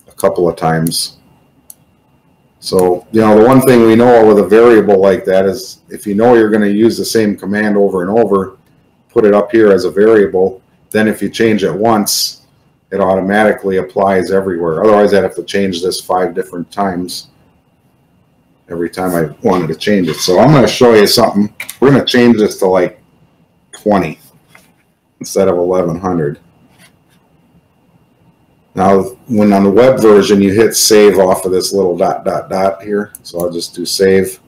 a couple of times. So, you know, the one thing we know with a variable like that is if you know you're going to use the same command over and over, put it up here as a variable. Then if you change it once, it automatically applies everywhere. Otherwise, I'd have to change this 5 different times every time I wanted to change it. So I'm going to show you something. We're going to change this to like 20 instead of 1100. Now, when on the web version, you hit save off of this little ... here. So I'll just do save.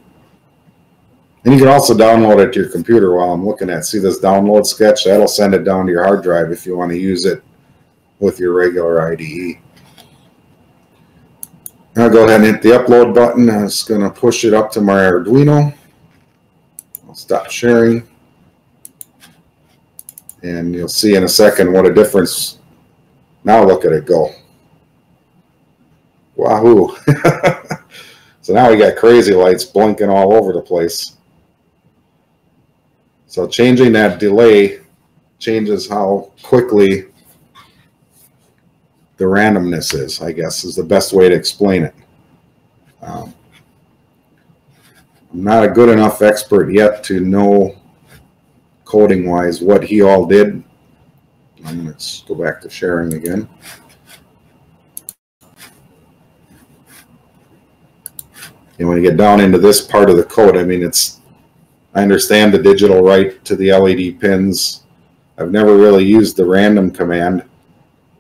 And you can also download it to your computer while I'm looking at. See this download sketch? That'll send it down to your hard drive if you want to use it with your regular IDE. I'll go ahead and hit the upload button. I'm just going to push it up to my Arduino. I'll stop sharing. And you'll see in a second what a difference. Now look at it go. Wahoo. So now we got crazy lights blinking all over the place. So changing that delay changes how quickly the randomness is, I guess, is the best way to explain it. I'm not a good enough expert yet to know coding-wise what he all did. Let's go back to sharing again. And when you get down into this part of the code, I mean, I understand the digital write to the LED pins. I've never really used the random command,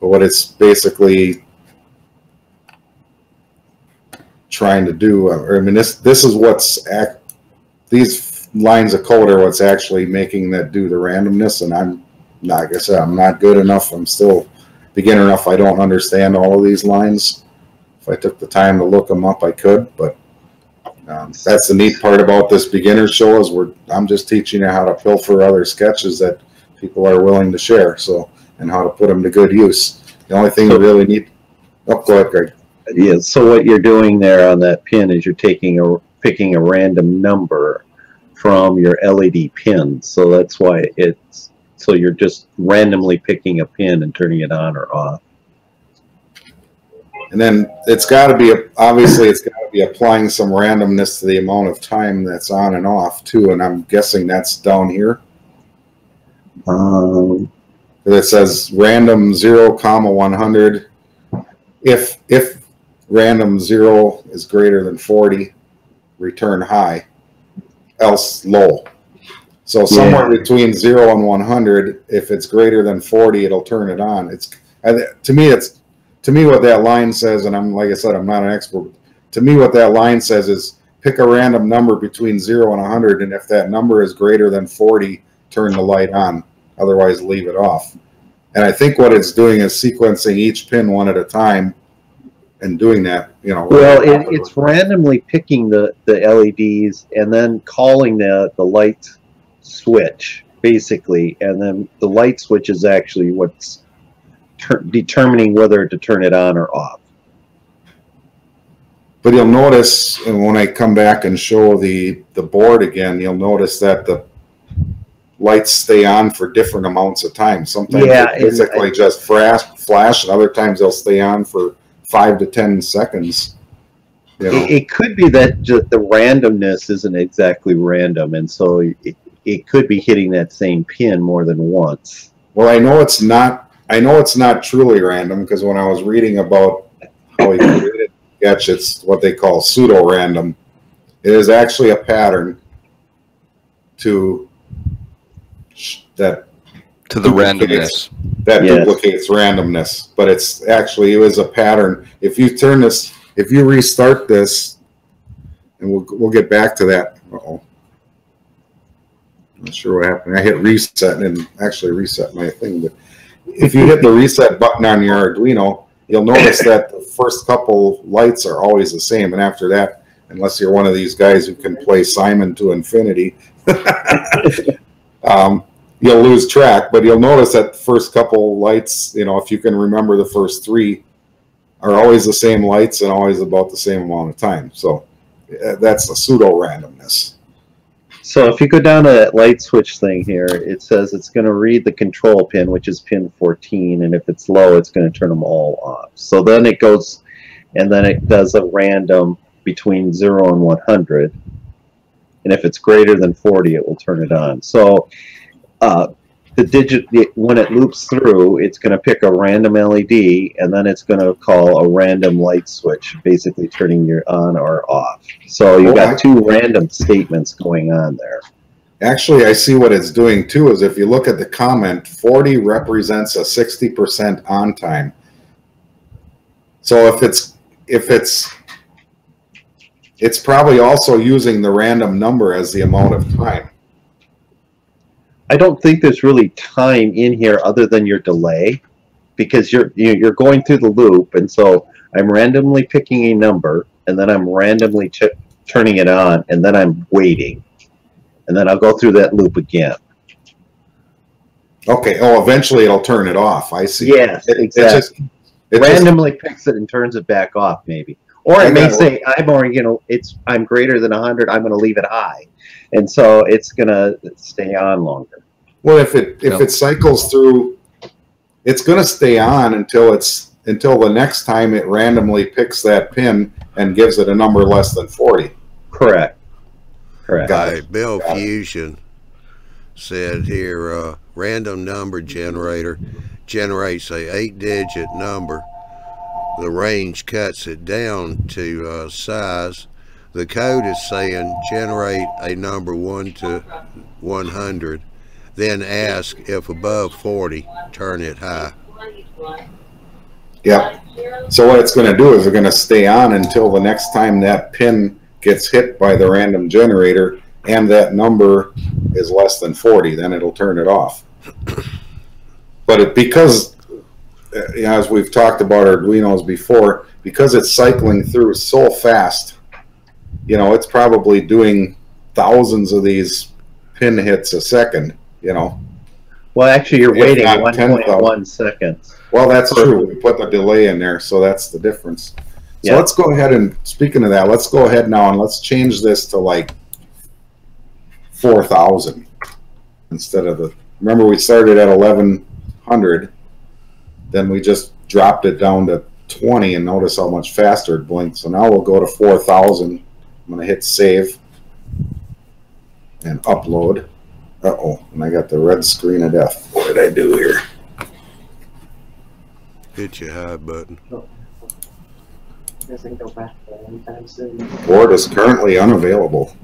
but what it's basically trying to do, I mean, this is these lines of code are what's actually making that do the randomness, and like I said, I'm not good enough. I'm still beginner enough. I don't understand all of these lines. If I took the time to look them up, I could, but that's the neat part about this beginner show is I'm just teaching you how to pilfer other sketches that people are willing to share, so, and how to put them to good use. The only thing you really need, go ahead, Greg. Yeah, so what you're doing there on that pin is you're picking a random number from your LED pin. So that's why so you're just randomly picking a pin and turning it on or off. And then it's got to be, obviously it's got to be applying some randomness to the amount of time that's on and off too. And I'm guessing that's down here. It says random 0, 100. If random 0 is greater than 40, return high, else low. So somewhere between 0 and 100, if it's greater than 40, it'll turn it on. To me, what that line says, and like I said, I'm not an expert. To me, what that line says is pick a random number between 0 and 100, and if that number is greater than 40, turn the light on. Otherwise, leave it off. And I think what it's doing is sequencing each pin one at a time and doing that, you know. Well, it's randomly picking the LEDs and then calling the light switch, basically. And then the light switch is actually what's determining whether to turn it on or off. But you'll notice, and when I come back and show the board again, you'll notice that the lights stay on for different amounts of time. Sometimes they basically just flash, and other times they'll stay on for 5 to 10 seconds. You know? It could be that just the randomness isn't exactly random, and so it could be hitting that same pin more than once. Well, I know it's not truly random, because when I was reading about how he created sketch, it's what they call pseudo-random. It is actually a pattern to the randomness. That Yes. duplicates randomness, but it's actually, it was a pattern. If you turn this, if you restart this, and we'll get back to that. Uh-oh. Not sure what happened. I hit reset and actually reset my thing. But if you hit the reset button on your Arduino, you'll notice that the first couple lights are always the same, and after that, unless you're one of these guys who can play Simon to infinity, you'll lose track. But you'll notice that the first couple lights, you know, if you can remember the first three, are always the same lights and always about the same amount of time. So that's the pseudo randomness. So if you go down to that light switch thing here, it says it's going to read the control pin, which is pin 14, and if it's low, it's going to turn them all off. So then it goes, and then it does a random between 0 and 100, and if it's greater than 40, it will turn it on. So the digit, when it loops through, it's going to pick a random LED, and then it's going to call a random light switch, basically turning your on or off. So you got two random statements going on there. Actually, I see what it's doing too, is if you look at the comment, 40 represents a 60% on time. So it's probably also using the random number as the amount of time. I don't think there's really time in here other than your delay, because you're going through the loop, and so I'm randomly picking a number, and then I'm randomly turning it on, and then I'm waiting, and then I'll go through that loop again. Okay. Oh, eventually it'll turn it off. I see. Yes, exactly. It randomly picks it and turns it back off, maybe, or it may say I'm greater than 100. I'm going to leave it high, and so it's going to stay on longer. Well, if it cycles through, it's going to stay on until the next time it randomly picks that pin and gives it a number less than 40. Correct. Correct. Bill Fusion said here, random number generator generates a 8-digit number. The range cuts it down to size. The code is saying generate a number 1 to 100. Then ask if above 40, turn it high. Yep. So what it's going to do is it's going to stay on until the next time that pin gets hit by the random generator and that number is less than 40. Then it'll turn it off. But because, as we've talked about Arduinos before, because it's cycling through so fast, you know, it's probably doing thousands of these pin hits a second. You know, well, actually, you're waiting 1.1 seconds. Well, that's true. We put the delay in there, so that's the difference. So let's go ahead and, speaking of that, let's go ahead now and let's change this to like 4,000 instead of the. Remember, we started at 1,100, then we just dropped it down to 20, and notice how much faster it blinked. So now we'll go to 4,000. I'm going to hit save and upload. Uh-oh, and I got the red screen of death. What did I do here? Hit your hide button. Doesn't go back there anytime soon. Board is currently unavailable.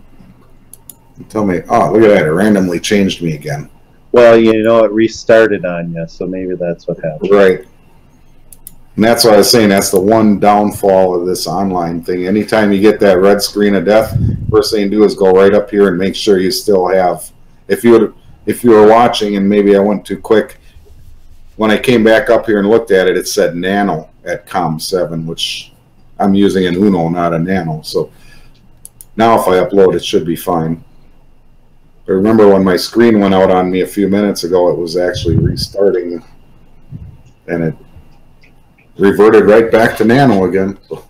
Tell me, oh, look at that, it randomly changed me again. Well, you know, it restarted on you, so maybe that's what happened. Right. And that's what I was saying, that's the one downfall of this online thing. Anytime you get that red screen of death, first thing you do is go right up here and make sure you still have. If you were watching and maybe I went too quick, when I came back up here and looked at it, it said Nano at COM7, which I'm using an Uno, not a Nano. So now if I upload, it should be fine. But remember when my screen went out on me a few minutes ago, it was actually restarting, and it reverted right back to Nano again. So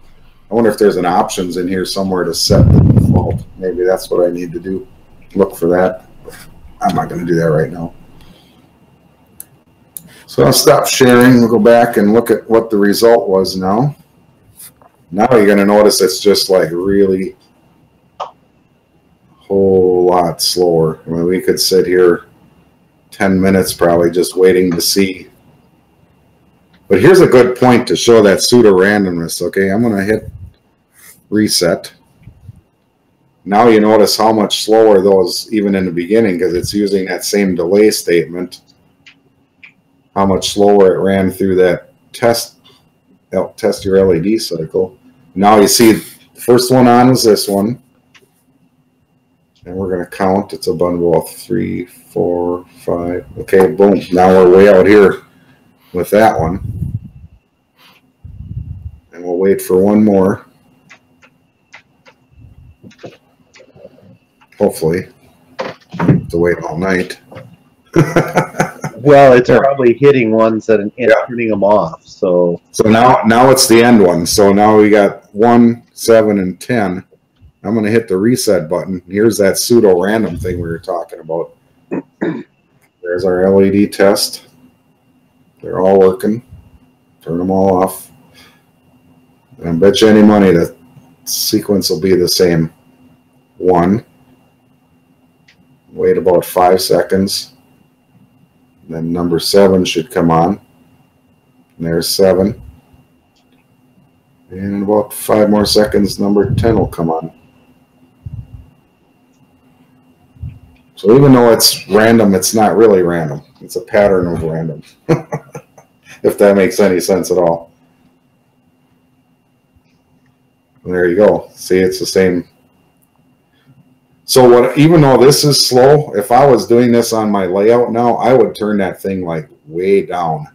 I wonder if there's an options in here somewhere to set the default. Maybe that's what I need to do. Look for that. I'm not going to do that right now. So I'll stop sharing. We'll go back and look at what the result was now. Now you're going to notice it's just like really a whole lot slower. I mean, we could sit here 10 minutes probably just waiting to see. But here's a good point to show that pseudo randomness. Okay, I'm going to hit reset. Now you notice how much slower those, even in the beginning, because it's using that same delay statement, how much slower it ran through that test your LED cycle. Now you see the first one on is this one. And we're going to count. It's a bundle of 3, 4, 5. Okay, boom. Now we're way out here with that one. And we'll wait for one more. Hopefully. Have to wait all night. Well, it's probably hitting ones and turning them off. So now it's the end one. So now we got 1, 7, and 10. I'm going to hit the reset button. Here's that pseudo random thing we were talking about. There's our LED test. They're all working. Turn them all off. And I bet you any money the sequence will be the same. 1. Wait about 5 seconds. And then number 7 should come on. And there's 7. And in about 5 more seconds, number 10 will come on. So even though it's random, it's not really random. It's a pattern of random. If that makes any sense at all. And there you go. See, it's the same. So even though this is slow, if I was doing this on my layout now, I would turn that thing like way down.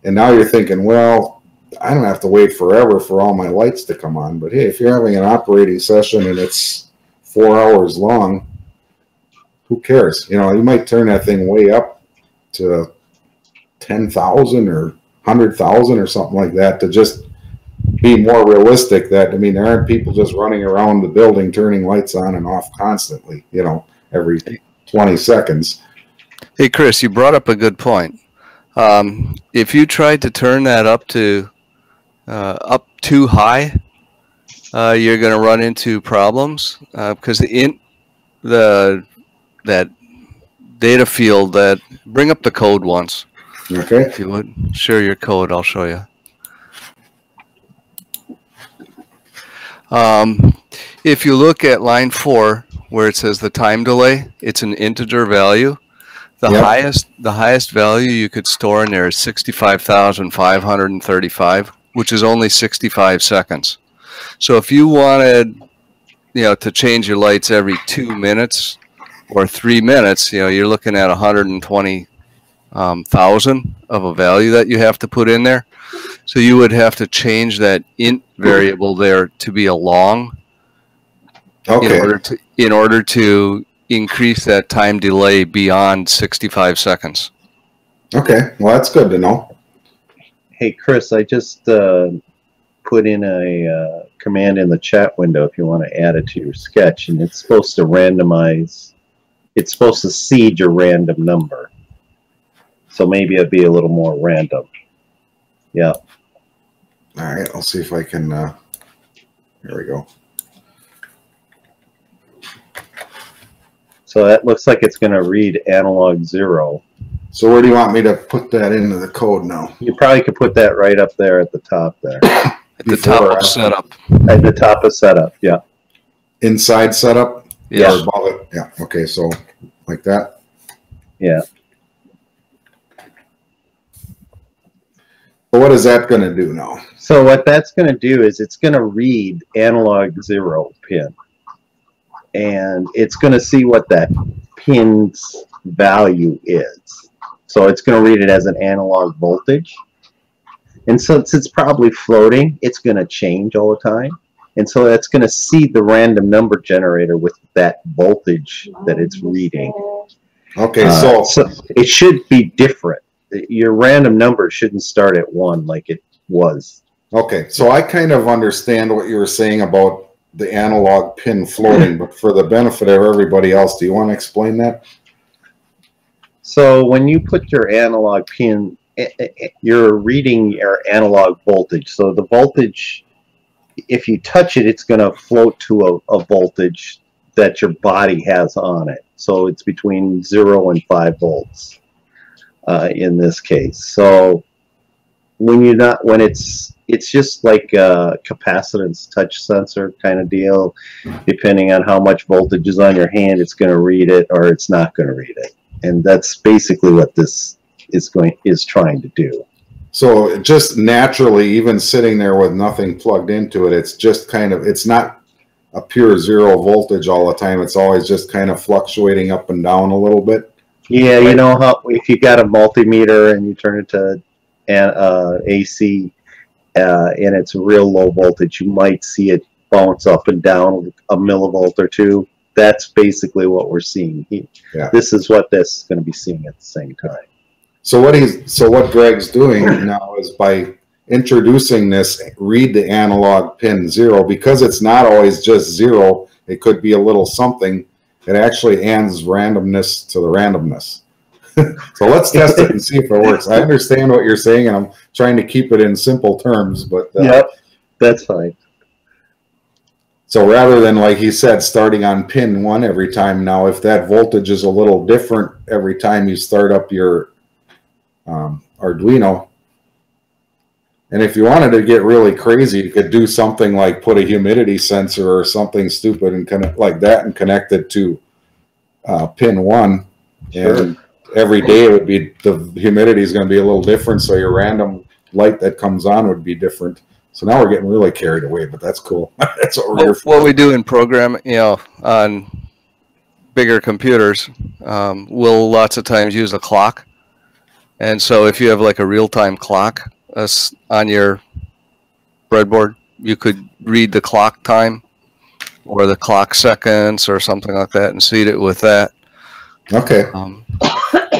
And now you're thinking, well, I don't have to wait forever for all my lights to come on. But hey, if you're having an operating session and it's 4 hours long, who cares? You know, you might turn that thing way up to 10,000 or 100,000 or something like that to just be more realistic. That, I mean, there aren't people just running around the building turning lights on and off constantly, you know, every 20 seconds. Hey, Chris, you brought up a good point. If you tried to turn that up too high, you're going to run into problems because that data field that bring up the code once. Okay. If you would share your code, I'll show you. If you look at line 4 where it says the time delay, it's an integer value. The highest value you could store in there is 65,535, which is only 65 seconds. So if you wanted, to change your lights every 2 minutes or 3 minutes, you're looking at 120,000 of a value that you have to put in there. So you would have to change that int variable there to be a long, in order to increase that time delay beyond 65 seconds. Okay, well, that's good to know. Hey, Chris, I just put in a command in the chat window if you want to add it to your sketch, and it's supposed to randomize. It's supposed to seed your random number. So maybe it'd be a little more random. Yeah. All right, I'll see if I can, here we go. So that looks like it's going to read analog 0. So where do you want me to put that into the code now? You probably could put that right up there at the top there. At the top of setup. At the top of setup, yeah. Inside setup? Yeah. Or above it? Yeah, okay, so like that? Yeah. So what is that going to do now? So what that's going to do is it's going to read analog 0 pin. And it's going to see what that pin's value is. So it's going to read it as an analog voltage. And since it's probably floating, it's going to change all the time. And so that's going to see the random number generator with that voltage that it's reading. Okay, so it should be different. Your random number shouldn't start at 1 like it was. Okay, so I kind of understand what you were saying about the analog pin floating, but for the benefit of everybody else, do you want to explain that? So when you put your analog pin, you're reading your analog voltage. So the voltage, if you touch it, it's going to float to a voltage that your body has on it. So it's between 0 and 5 volts in this case. So when it's just like a capacitance touch sensor kind of deal. Depending on how much voltage is on your hand, it's going to read it or it's not going to read it. And that's basically what this is trying to do. So just naturally, even sitting there with nothing plugged into it, it's just kind of, it's not a pure 0 voltage all the time. It's always just kind of fluctuating up and down a little bit. Yeah, you know how if you got a multimeter and you turn it to AC and it's real low voltage, you might see it bounce up and down a millivolt or two. That's basically what we're seeing here. Yeah. This is what this is going to be seeing at the same time. So what Greg's doing now is by introducing this read the analog pin 0, because it's not always just 0, it could be a little something. It actually adds randomness to the randomness. So let's test it and see if it works. I understand what you're saying, and I'm trying to keep it in simple terms, but yep, that's fine. So rather than, like he said, starting on pin 1 every time, now if that voltage is a little different every time you start up your Arduino, and if you wanted to get really crazy, you could do something like put a humidity sensor or something stupid and connect like that and connect it to pin 1. Sure. And every day it would be, the humidity is going to be a little different, so your random light that comes on would be different. So now we're getting really carried away, but that's cool. That's what we're here for. What we do in programming, you know, on bigger computers, we'll lots of times use a clock. And so if you have like a real-time clock on your breadboard, you could read the clock time or the clock seconds or something like that and seed it with that. Okay.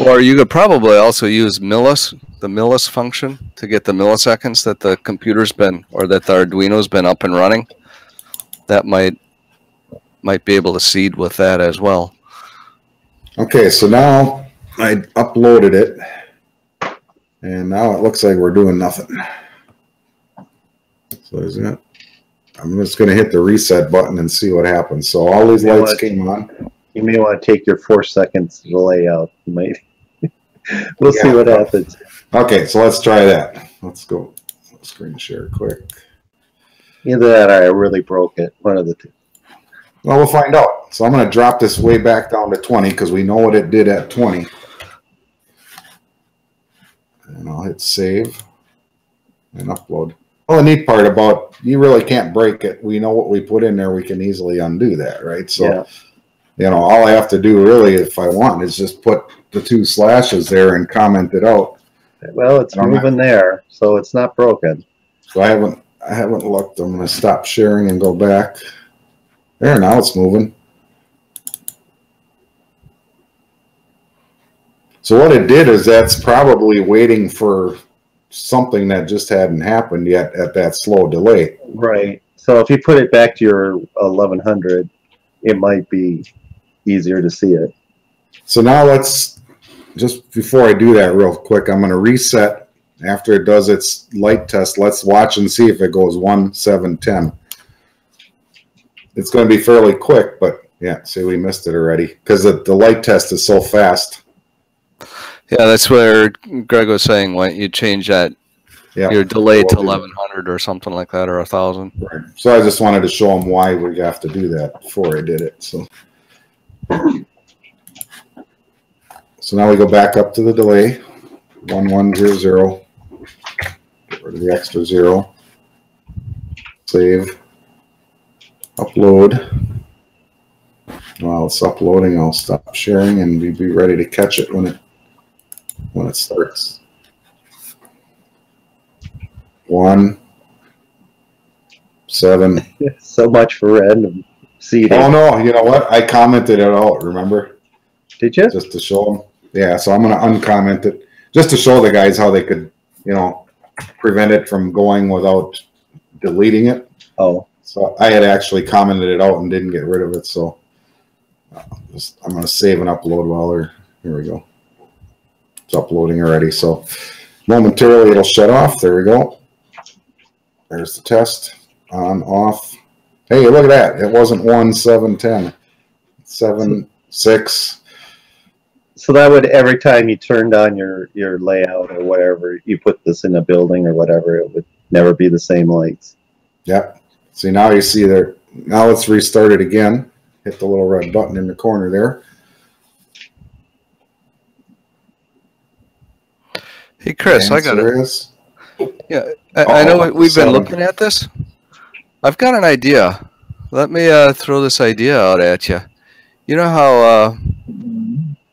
Or you could probably also use the millis function to get the milliseconds that the computer's been, or that the Arduino's been up and running. That might be able to seed with that as well. Okay, so now I uploaded it, and now it looks like we're doing nothing. So isn't it? I'm just going to hit the reset button and see what happens. So all these lights came on. You may want to take your 4 seconds delay out. You might. We'll see what happens. Okay, so let's try that. Let's go. Screen share quick. Either that or I really broke it. One of the two. Well, we'll find out. So I'm going to drop this way back down to 20 because we know what it did at 20. And I'll hit save and upload. Well, the neat part about, you really can't break it. We know what we put in there. We can easily undo that, right? So, you know, all I have to do really, if I want, is just put the 2 slashes there and comment it out. Well, it's moving there, so it's not broken. So I haven't looked. I'm going to stop sharing and go back. There, now it's moving. So what it did is that's probably waiting for something that just hadn't happened yet at that slow delay. Right. So if you put it back to your 1100, it might be easier to see it. So now let's, just before I do that real quick, I'm going to reset. After it does its light test, let's watch and see if it goes 1, 7, 10. It's going to be fairly quick, but yeah, see, we missed it already because the light test is so fast. Yeah, that's where Greg was saying when you change that, your delay to 1100 or something like that, or 1000. Right. So I just wanted to show them why we have to do that before I did it. So now we go back up to the delay, 1100. Get rid of the extra 0. Save. Upload. While it's uploading, I'll stop sharing and be ready to catch it when it starts. 1, 7. So much for random seeding. Oh no, you know what? I commented it out, remember? Did you? Just to show them. Yeah, so I'm going to uncomment it. Just to show the guys how they could, you know, prevent it from going without deleting it. Oh. So I had actually commented it out and didn't get rid of it. So I'm going to save and upload while they're, here we go. It's uploading already. So momentarily it'll shut off. There we go. There's the test. On, off. Hey, look at that. It wasn't 1, 7, 10. 7, 6. So that would, every time you turned on your layout or whatever, you put this in a building or whatever, it would never be the same lights. Yep. See, now you see there. Now let's restart it again. Hit the little red button in the corner there. Hey, Chris, I got it. Yeah, I know we've been looking at this. I've got an idea. Let me throw this idea out at you. You know how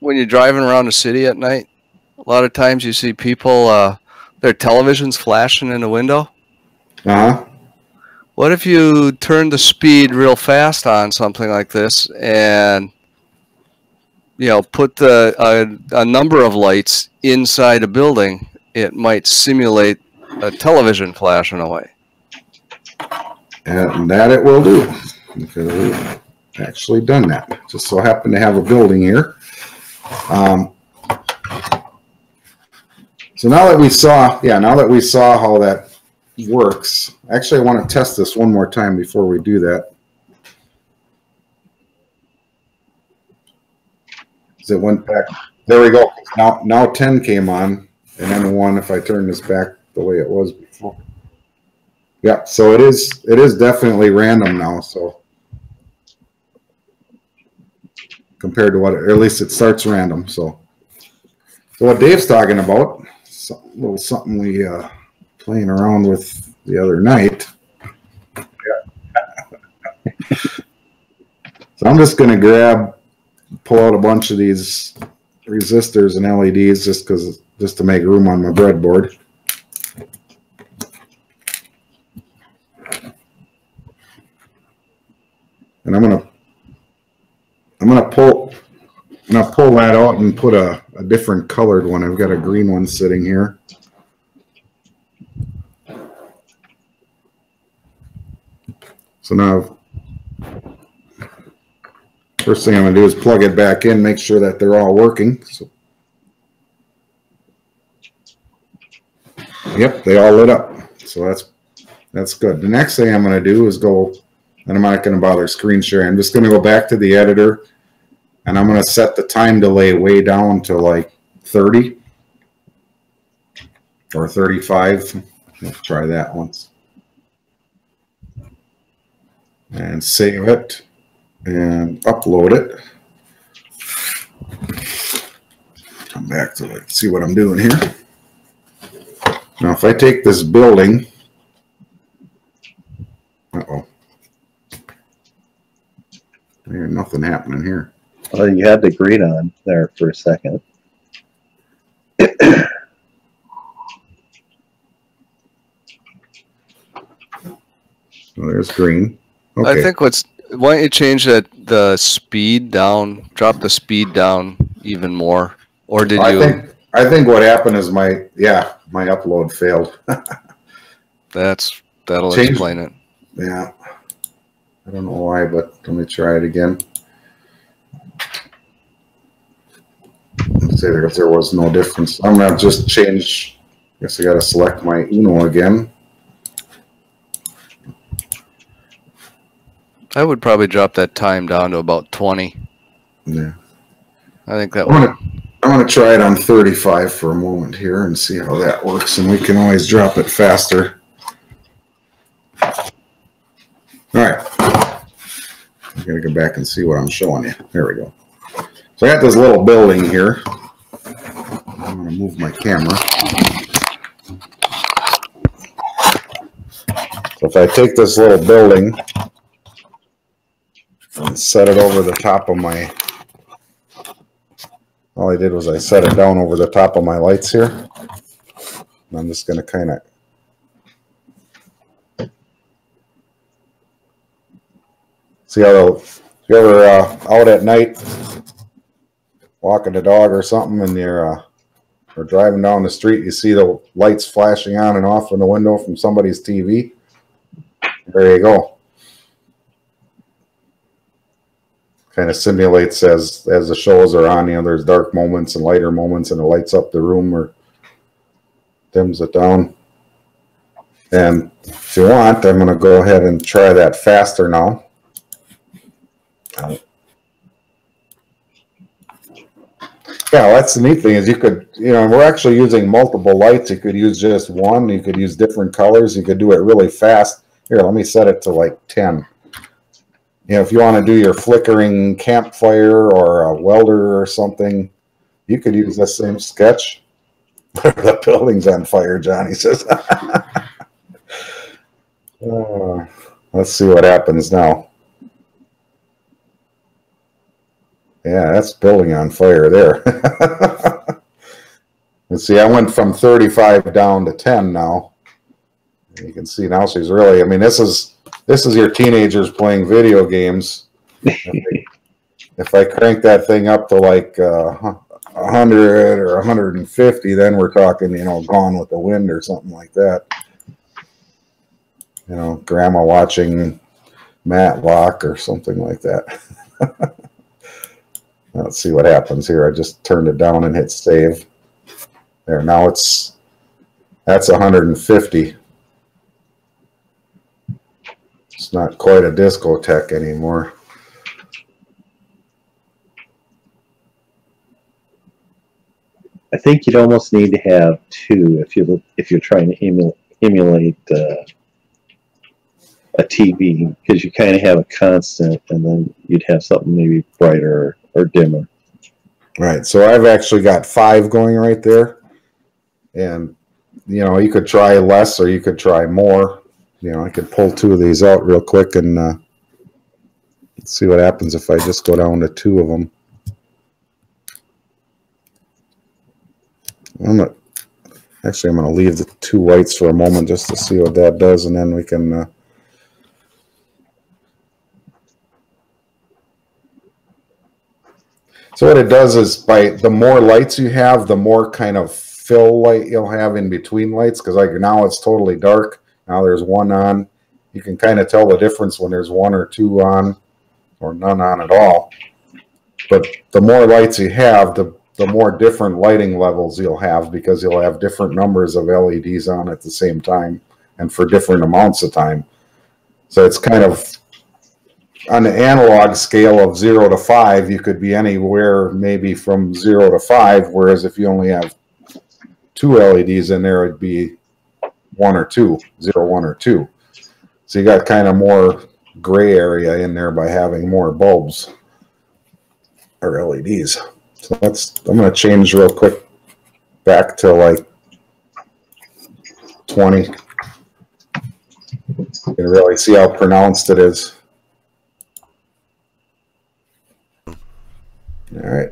when you're driving around the city at night, a lot of times you see people, their television's flashing in the window? Uh-huh. What if you turn the speed real fast on something like this and, you know, put a number of lights inside a building? It might simulate a television flashing away. And that it will do. Because we've actually done that. Just so happen to have a building here. So now that we saw, how that works, actually I want to test this one more time before we do that. So it went back. There we go. Now 10 came on, and then 1 if I turn this back the way it was before. Yeah, so it is definitely random now. So compared to what, or at least it starts random. So what Dave's talking about, a little something we playing around with the other night. So I'm just going to pull out a bunch of these resistors and LEDs just to make room on my breadboard. And I'm gonna pull that out and put a different colored one. I've got a green one sitting here. So now, first thing I'm gonna do is plug it back in, make sure that they're all working. So, yep, they all lit up. So that's good. The next thing I'm gonna do is go, and I'm not gonna bother screen sharing. I'm just gonna go back to the editor, and I'm gonna set the time delay way down to like 30 or 35. Let's try that once. And save it and upload it. Come back to it, see what I'm doing here. Now if I take this building, there's nothing happening here. Well, you had the green on there for a second. Well, there's green. Okay. I think why don't you change the speed down, drop the speed down even more, or did you? I think what happened is my upload failed. That'll explain it. Yeah, I don't know why, but let me try it again. Let's say there was no difference. I'm gonna just change. I guess I got to select my Uno again. I would probably drop that time down to about 20. Yeah. I think that would. I'm going to try it on 35 for a moment here and see how that works, and we can always drop it faster. All right. I'm going to go back and see what I'm showing you. There we go. So I got this little building here. I'm going to move my camera. So if I take this little building and set it over the top of my, all I did was I set it down over the top of my lights here. And I'm just going to kind of see how if you're ever out at night walking the dog or something, and you're or driving down the street, you see the lights flashing on and off in the window from somebody's TV. There you go. Kind of simulates as the shows are on. You know, there's dark moments and lighter moments, and it lights up the room or dims it down. And if you want, I'm going to go ahead and try that faster now. Yeah, well, that's the neat thing is you could, we're actually using multiple lights. You could use just one. You could use different colors. You could do it really fast. Here, let me set it to like 10. If you want to do your flickering campfire or a welder or something, you could use the same sketch. The building's on fire, Johnny says. Let's see what happens now. Yeah, that's building on fire there. Let's see, I went from 35 down to 10 now. You can see now she's really, I mean, this is your teenagers playing video games. If I crank that thing up to like 100 or 150, then we're talking, Gone with the Wind or something like that. Grandma watching Matlock or something like that. Let's see what happens here. I just turned it down and hit save. There, now that's 150. It's not quite a discotheque anymore. I think you'd almost need to have two if you're trying to emulate a TV, because you kind of have a constant, and then you'd have something maybe brighter or dimmer. Right. So I've actually got 5 going right there, and you could try less or you could try more. I could pull 2 of these out real quick and let's see what happens if I just go down to 2 of them. I'm going to leave the 2 whites for a moment just to see what that does, and then we can so what it does is, by the more lights you have, the more kind of fill light you'll have in between lights, because like now it's totally dark. Now there's 1 on. You can kind of tell the difference when there's 1 or 2 on or none on at all. But the more lights you have, the more different lighting levels you'll have, because you'll have different numbers of LEDs on at the same time and for different amounts of time. So it's kind of on the analog scale of 0 to 5, you could be anywhere maybe from 0 to 5, whereas if you only have 2 LEDs in there, it'd be 1 or 2, 0, 1 or 2. So you got kind of more gray area in there by having more bulbs or LEDs. So I'm going to change real quick back to like 20. You can really see how pronounced it is. All right.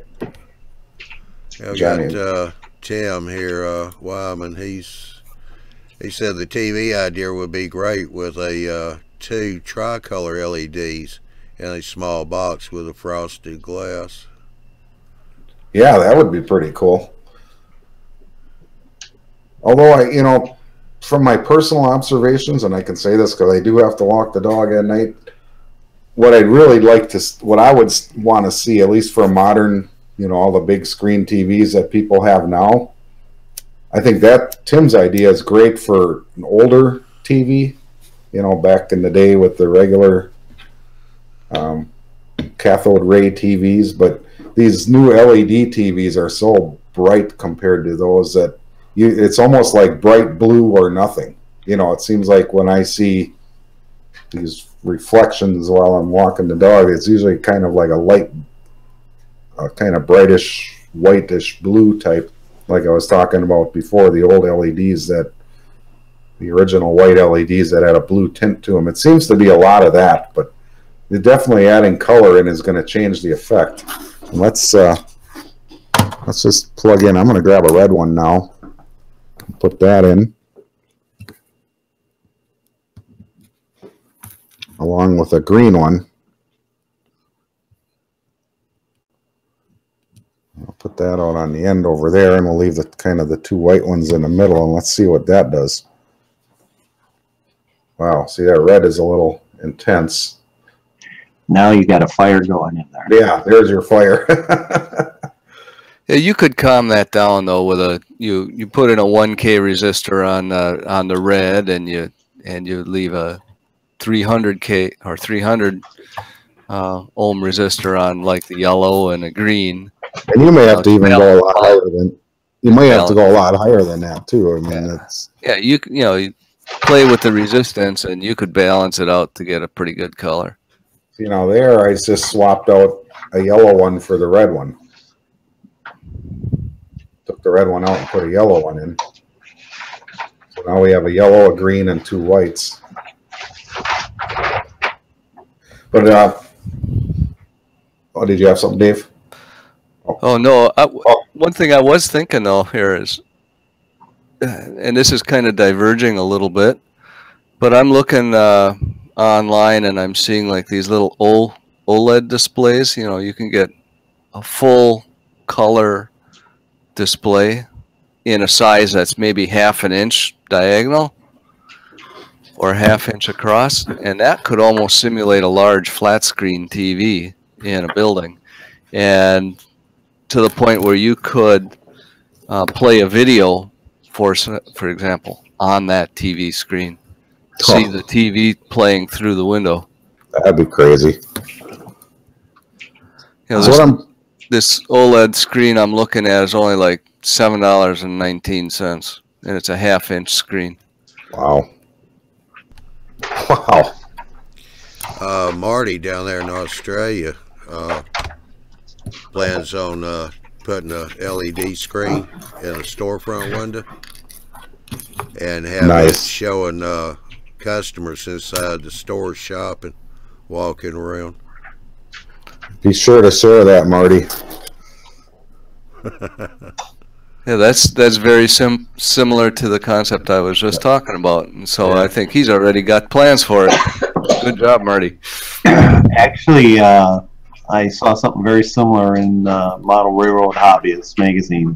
I got Tim here, Wyman. He said the TV idea would be great with a 2 tricolor LEDs in a small box with a frosted glass. Yeah, that would be pretty cool. Although from my personal observations, and I can say this because I do have to walk the dog at night, what I'd really like to, what I would want to see, at least for modern, all the big screen TVs that people have now, I think that Tim's idea is great for an older TV, back in the day with the regular cathode ray TVs. But these new LED TVs are so bright compared to those that it's almost like bright blue or nothing. It seems like when I see these reflections while I'm walking the dog, it's usually kind of like a light, kind of brightish, whitish blue type, like I was talking about before, the old LEDs, the original white LEDs that had a blue tint to them. It seems to be a lot of that, but they're definitely adding color in is going to change the effect. And let's just plug in. I'm going to grab a red one now. Put that in, along with a green one. I'll put that out on the end over there, and we'll leave the kind of the 2 white ones in the middle, and let's see what that does. Wow, see, that red is a little intense. Now you got a fire going in there. Yeah, there's your fire. Yeah, you could calm that down though with you put in a 1K resistor on the red, and you leave a 300K or 300 ohm resistor on like the yellow and a green, And you may have to even go a lot balance- higher than, you might have to go a lot higher than that too. I mean, it's, Yeah, you play with the resistance, and you could balance it out to get a pretty good color. you know, there I just swapped out a yellow one for the red one. Took the red one out and put a yellow one in. So now we have a yellow, a green, and 2 whites. But oh, did you have something, Dave? Oh no! One thing I was thinking though here is, and this is kind of diverging a little bit, but I'm looking online and I'm seeing like these little OLED displays. You know, you can get a full color display in a size that's maybe 1/2 inch diagonal or 1/2 inch across, and that could almost simulate a large flat screen TV in a building, and to the point where you could play a video, for example, on that TV screen. See the TV playing through the window. That'd be crazy. You know, So this OLED screen I'm looking at is only like $7.19, and it's a 1/2 inch screen. wow. Wow. Marty down there in Australia plans on putting a LED screen in a storefront window and having it showing customers inside the store shopping, walking around. Be sure to share that, Marty. Yeah, that's very similar to the concept I was just talking about, and so I think he's already got plans for it. Good job, Marty. Actually, I saw something very similar in Model Railroad Hobbyist magazine.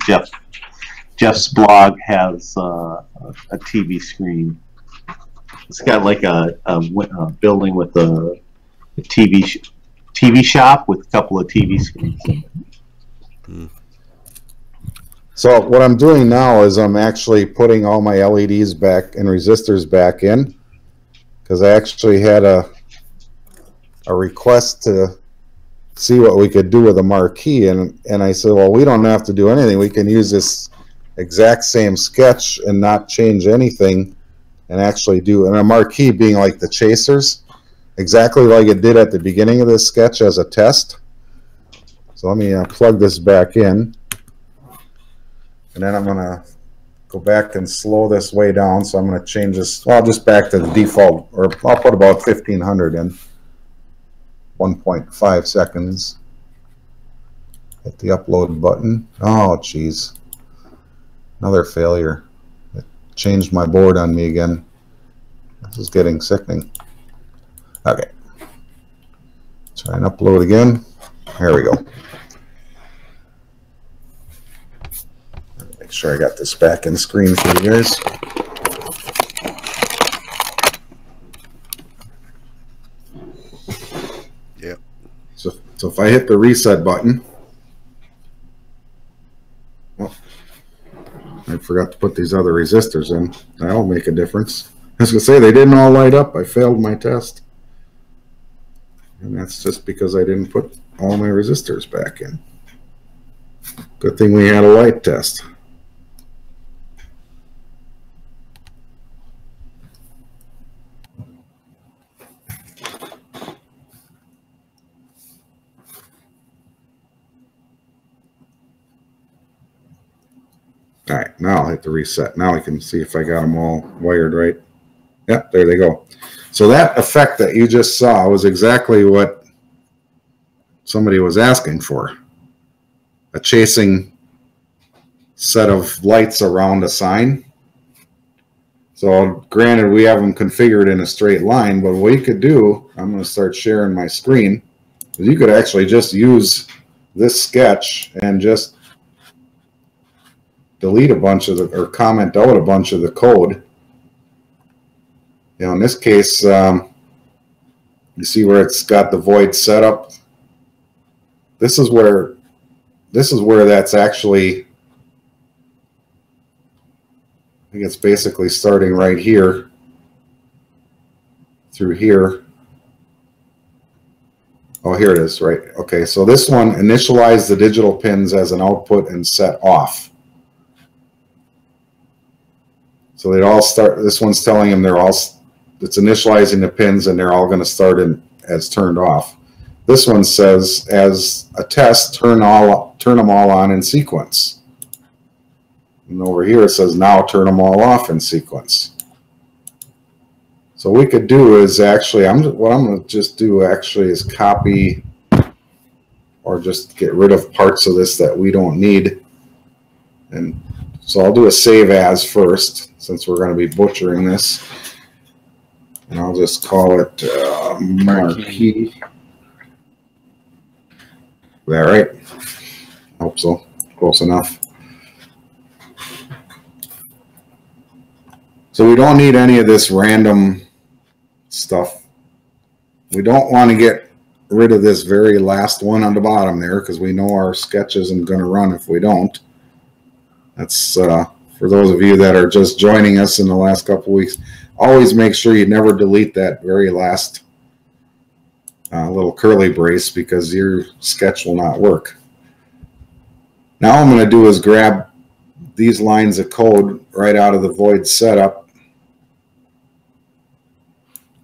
Jeff's blog has a TV screen. It's got like a building with a TV shop with a couple of TV screens in it. So what I'm doing now is I'm actually putting all my LEDs back and resistors back in, because I actually had a request to see what we could do with a Marquee, and I said, well, we don't have to do anything. We can use this exact same sketch and not change anything and actually do, and a Marquee being like the chasers, exactly like it did at the beginning of this sketch as a test. So let me plug this back in. And then I'm going to go back and slow this way down. So I'm going to change this, well, just back to the default, or I'll put about 1500 in. 1.5 seconds. Hit the upload button. Oh, geez. Another failure. It changed my board on me again. This is getting sickening. Okay. Try and upload again. There we go. Make sure I got this back in screen for you guys. Yep. So if I hit the reset button, oh, I forgot to put these other resistors in. That'll make a difference. I was going to say, they didn't all light up. I failed my test. And that's just because I didn't put all my resistors back in. Good thing we had a light test. All right, now I'll hit the reset. Now I can see if I got them all wired right. Yep, there they go. So that effect that you just saw was exactly what somebody was asking for. A chasing set of lights around a sign. So granted, we have them configured in a straight line, but what you could do, I'm going to start sharing my screen, is you could actually just use this sketch and just delete a bunch of the, or comment out a bunch of the code. You know, in this case, you see where it's got the void setup. This is where that's actually, I think it's basically starting right here through here Oh, here it is, right. Okay, so this one, initialize the digital pins as an output and set off. So they all start, this one's telling them they're all, it's initializing the pins and they're all going to start in as turned off. This one says, as a test, turn them all on in sequence. And over here it says, now turn them all off in sequence. So what we could do is actually, what I'm going to just do actually is copy or just get rid of parts of this that we don't need. And so I'll do a save as first, since we're going to be butchering this. And I'll just call it Marquee. Is that right? I hope so. Close enough. So we don't need any of this random stuff. We don't want to get rid of this very last one on the bottom there, because we know our sketch isn't going to run if we don't. That's for those of you that are just joining us in the last couple of weeks. Always make sure you never delete that very last little curly brace, because your sketch will not work. Now all I'm going to do is grab these lines of code right out of the void setup.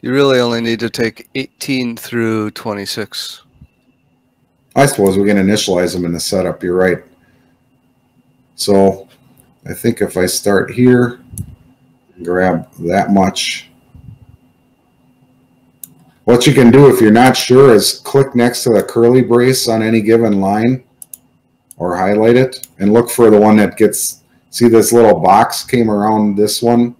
You really only need to take 18 through 26. I suppose we can initialize them in the setup. You're right. So I think if I start here, grab that much. What you can do if you're not sure is click next to the curly brace on any given line or highlight it and look for the one that gets, see this little box came around this one?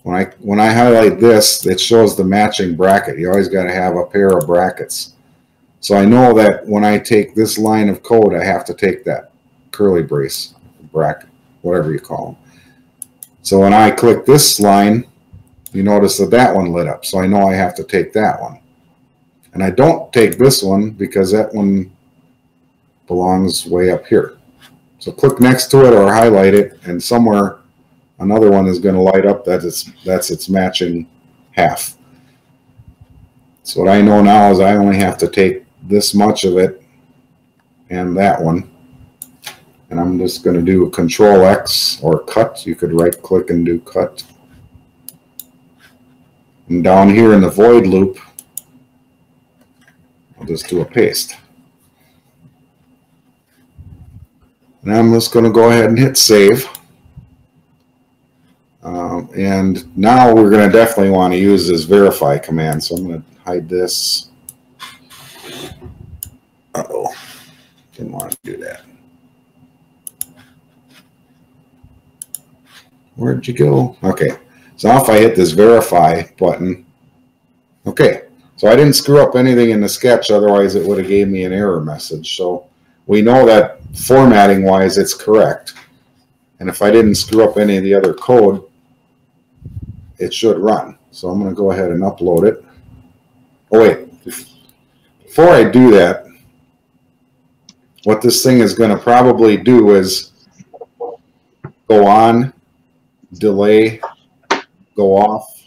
When I highlight this, it shows the matching bracket. You always got to have a pair of brackets. So I know that when I take this line of code, I have to take that curly brace, bracket, whatever you call them. So when I click this line, you notice that that one lit up. So I know I have to take that one. And I don't take this one because that one belongs way up here. So click next to it or highlight it, and somewhere another one is going to light up. That's its matching half. So what I know now is I only have to take this much of it and that one. And I'm just going to do Control X or cut. You could right click and do cut. And down here in the void loop, I'll just do a paste. And I'm just going to go ahead and hit save. And now we're going to definitely want to use this verify command. So I'm going to hide this. Uh-oh. Didn't want to do that. Where'd you go? Okay. So now if I hit this verify button, okay. So I didn't screw up anything in the sketch, otherwise it would have gave me an error message. So we know that formatting wise it's correct. And if I didn't screw up any of the other code, it should run. So I'm going to go ahead and upload it. Oh wait, before I do that, what this thing is going to probably do is go on, delay, go off,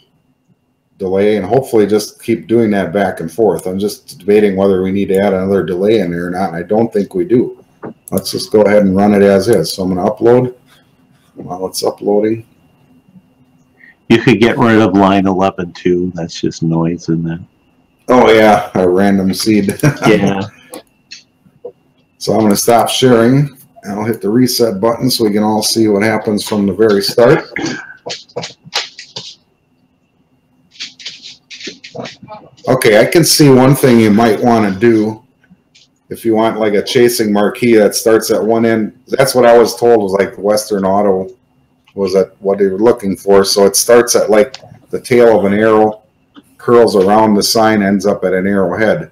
delay, and hopefully just keep doing that back and forth. I'm just debating whether we need to add another delay in there or not, and I don't think we do. Let's just go ahead and run it as is. So I'm going to upload. While it's uploading, You could get rid of line 11 too. That's just noise in there. oh yeah, a random seed. Yeah. So I'm going to stop sharing, and I'll hit the reset button so we can all see what happens from the very start. Okay, I can see one thing you might want to do if you want like a chasing marquee that starts at one end. That's what I was told was like Western Auto was at what they were looking for. So it starts at like the tail of an arrow, curls around the sign, ends up at an arrowhead.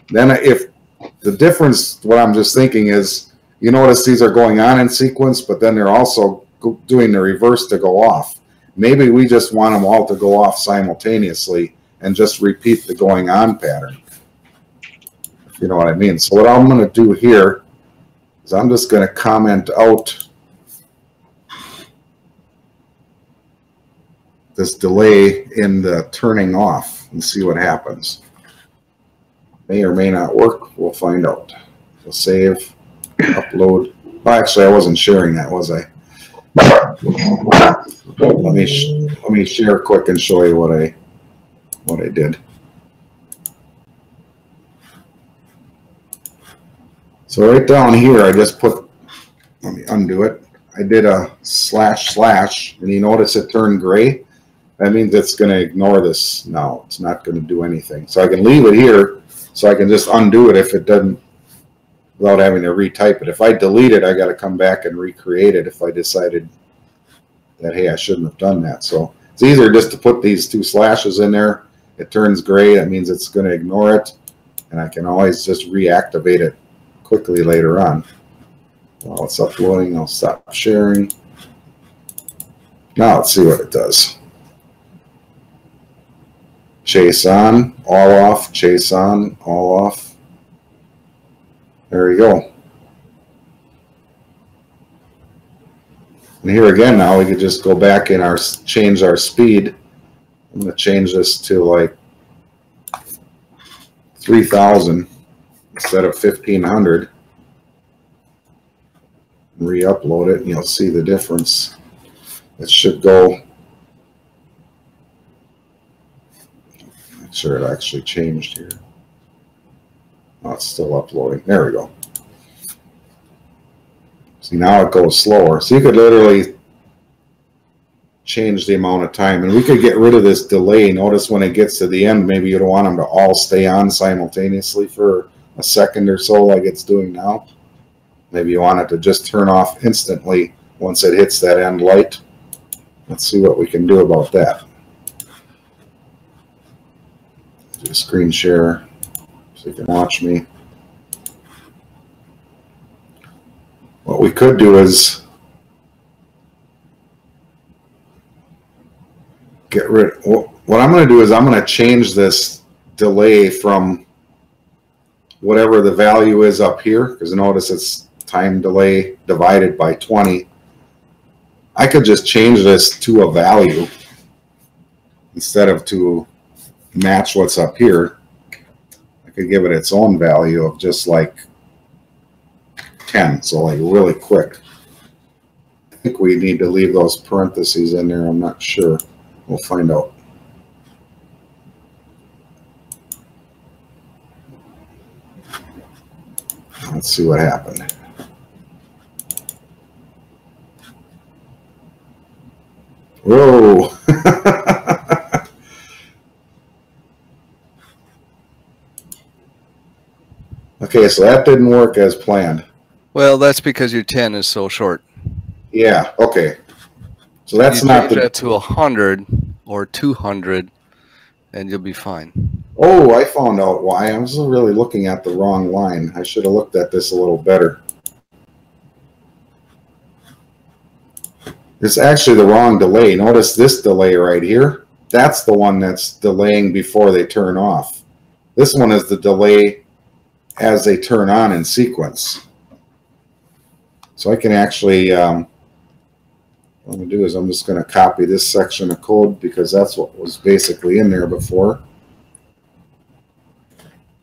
Then if the difference, what I'm just thinking is, you notice these are going on in sequence, but then they're also doing the reverse to go off. Maybe we just want them all to go off simultaneously and just repeat the going on pattern. If you know what I mean. So what I'm going to do here is I'm just going to comment out this delay in the turning off and see what happens. May or may not work. We'll find out. We'll save, upload. Well, actually, I wasn't sharing that, was I? Let me share quick and show you what I did. So right down here, I just put, let me undo it. I did a // and you notice it turned gray. That means it's going to ignore this now. It's not going to do anything. So I can leave it here so I can just undo it if it doesn't, without having to retype it. If I delete it, I got to come back and recreate it if I decided that, hey, I shouldn't have done that. So it's easier just to put these 2 slashes in there. It turns gray. That means it's going to ignore it. And I can always just reactivate it quickly later on. While it's uploading, I'll stop sharing. Now let's see what it does. Chase on, all off, chase on, all off. There we go. And here again, now we could just go back in our, change our speed. I'm going to change this to like 3,000 instead of 1,500. Re-upload it and you'll see the difference. It should go. Make sure it actually changed here. Oh, it's still uploading. There we go. See, now it goes slower. So you could literally change the amount of time. And we could get rid of this delay. Notice when it gets to the end, maybe you don't want them to all stay on simultaneously for a second or so like it's doing now. Maybe you want it to just turn off instantly once it hits that end light. Let's see what we can do about that. Do a screen share so you can watch me. What we could do is get rid. What I'm going to do is I'm going to change this delay from whatever the value is up here, because notice it's time delay divided by 20. I could just change this to a value instead of to match what's up here. I could give it its own value of just like 10, so like really quick. I think we need to leave those parentheses in there. I'm not sure. We'll find out. Let's see what happened. Whoa. Okay, so that didn't work as planned. Well, that's because your 10 is so short. Yeah, okay. So that's you not change that to 100 or 200 and you'll be fine. Oh, I found out why. I was really looking at the wrong line. I should have looked at this a little better. It's actually the wrong delay. Notice this delay right here. That's the one that's delaying before they turn off. This one is the delay as they turn on in sequence. So I can actually, what I'm going to do is I'm just going to copy this section of code because that's what was basically in there before.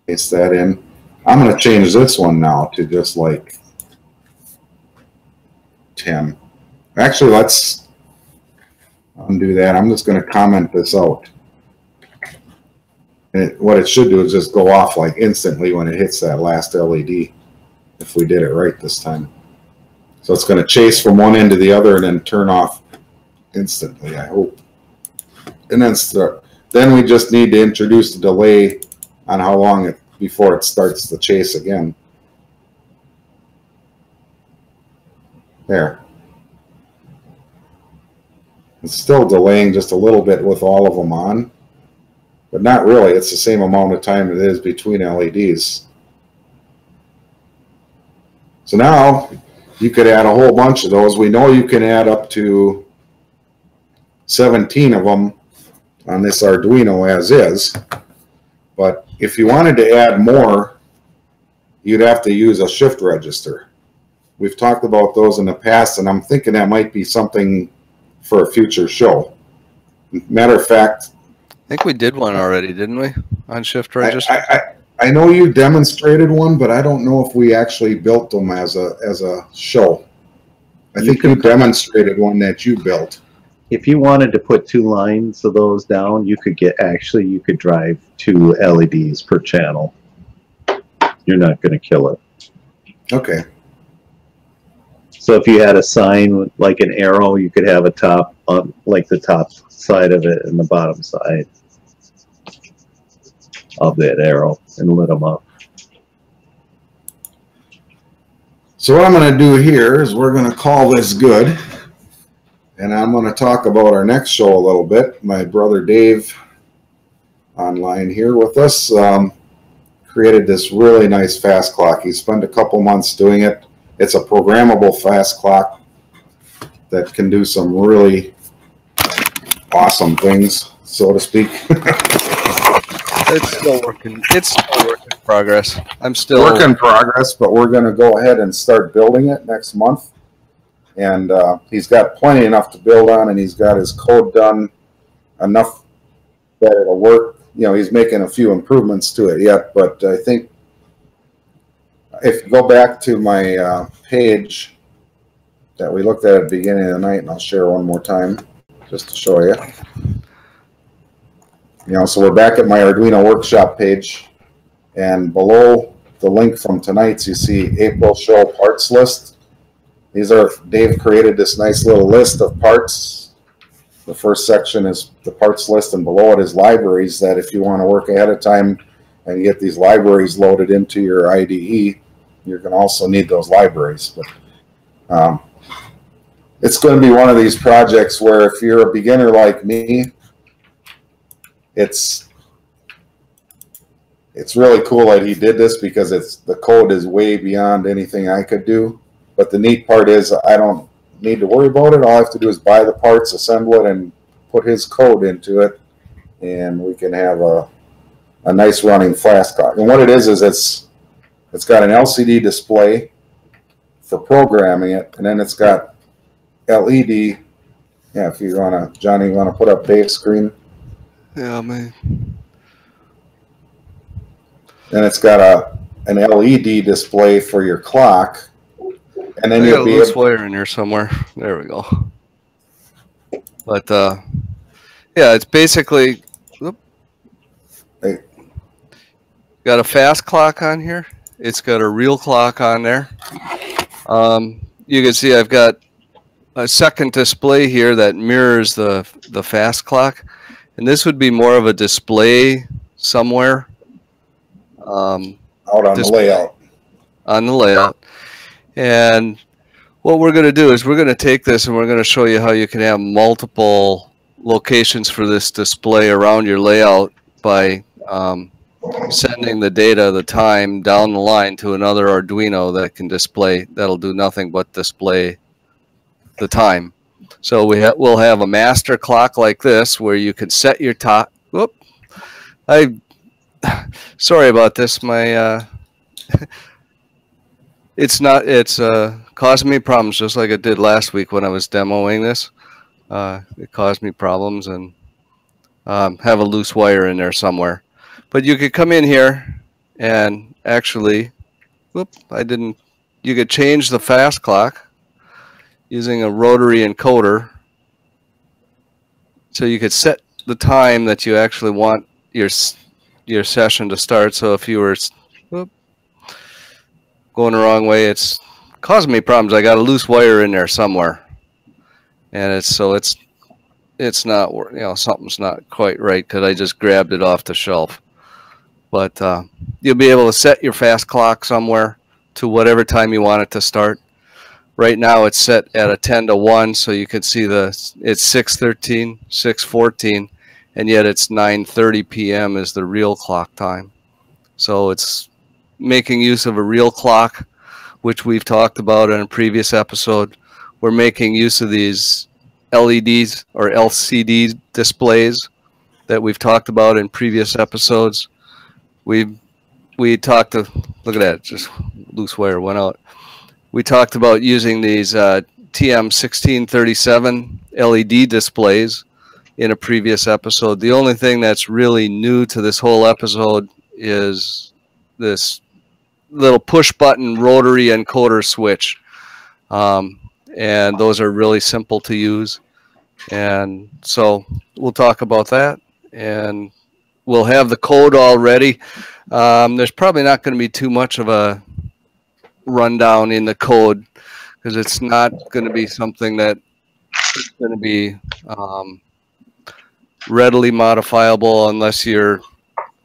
Paste that in. I'm going to change this one now to just like 10. Actually, let's undo that. I'm just going to comment this out. And what it should do is just go off like instantly when it hits that last LED, if we did it right this time. So it's going to chase from one end to the other and then turn off instantly, I hope. And then start. Then we just need to introduce the delay on how long before it starts the chase again. There. It's still delaying just a little bit with all of them on, but not really. It's the same amount of time it is between LEDs. So now you could add a whole bunch of those. We know you can add up to 17 of them on this Arduino as is, but if you wanted to add more, you'd have to use a shift register. We've talked about those in the past, and I'm thinking that might be something for a future show. Matter of fact, I think we did one already, didn't we? On shift register? I know you demonstrated one, but I don't know if we actually built them as a show. I think you demonstrated one that you built. If you wanted to put 2 lines of those down, you could you could drive 2 LEDs per channel. You're not going to kill it. Okay. So if you had a sign like an arrow, you could have a top, like the top side of it and the bottom side of that arrow, and lit them up. So what I'm going to do here is we're going to call this good. And I'm going to talk about our next show a little bit. My brother Dave, online here with us, created this really nice fast clock. He spent a couple months doing it. It's a programmable fast clock that can do some really awesome things, so to speak. It's still working. It's still work in progress. I'm still work in progress, but we're going to go ahead and start building it next month. And he's got plenty enough to build on, and he's got his code done enough that it'll work. You know, he's making a few improvements to it yet, but I think if you go back to my page that we looked at the beginning of the night, and I'll share one more time just to show you. You know, so we're back at my Arduino workshop page, and below the link from tonight's, you see April show parts list. These are, Dave created this nice little list of parts. The first section is the parts list, and below it is libraries that if you want to work ahead of time and get these libraries loaded into your IDE, you're going to also need those libraries. But it's going to be one of these projects where if you're a beginner like me, it's really cool that he did this because the code is way beyond anything I could do. But the neat part is I don't need to worry about it. All I have to do is buy the parts, assemble it, and put his code into it, and we can have a nice running flash clock. And what it is it's got an LCD display for programming it, and then it's got LED. Yeah, if you want to, Johnny, you want to put up Dave's screen? Yeah, man. Then it's got an LED display for your clock. And then you'll be loose wire in there somewhere. There we go. But yeah, it's basically got a fast clock on here. It's got a real clock on there. You can see I've got a second display here that mirrors the fast clock, and this would be more of a display somewhere. Out on the layout. On the layout. And what we're going to do is we're going to take this and we're going to show you how you can have multiple locations for this display around your layout by sending the data, the time, down the line to another Arduino that can display, that'll do nothing but display the time. So we'll have a master clock like this where you can set your top. Whoop! Sorry about this. My it's causing me problems just like it did last week when I was demoing this. It caused me problems and have a loose wire in there somewhere. But you could come in here and actually, whoop! You could change the fast clock using a rotary encoder. So you could set the time that you actually want your session to start. So if you were going the wrong way, it's causing me problems. I got a loose wire in there somewhere, and it's not, you know, something's not quite right because I just grabbed it off the shelf. But you'll be able to set your fast clock somewhere to whatever time you want it to start. Right now it's set at a 10 to 1, so you can see it's 6:13, 6:14, and yet it's 9:30 p.m. is the real clock time. So it's making use of a real clock, which we've talked about in a previous episode. We're making use of these LEDs or LCD displays that we've talked about in previous episodes. We talked to, look at that, just loose wire went out. We talked about using these TM1637 LED displays in a previous episode. The only thing that's really new to this whole episode is this little push button rotary encoder switch, and those are really simple to use. And so we'll talk about that, and we'll have the code all ready. There's probably not going to be too much of a rundown in the code, because it's not going to be something that is going to be readily modifiable unless you're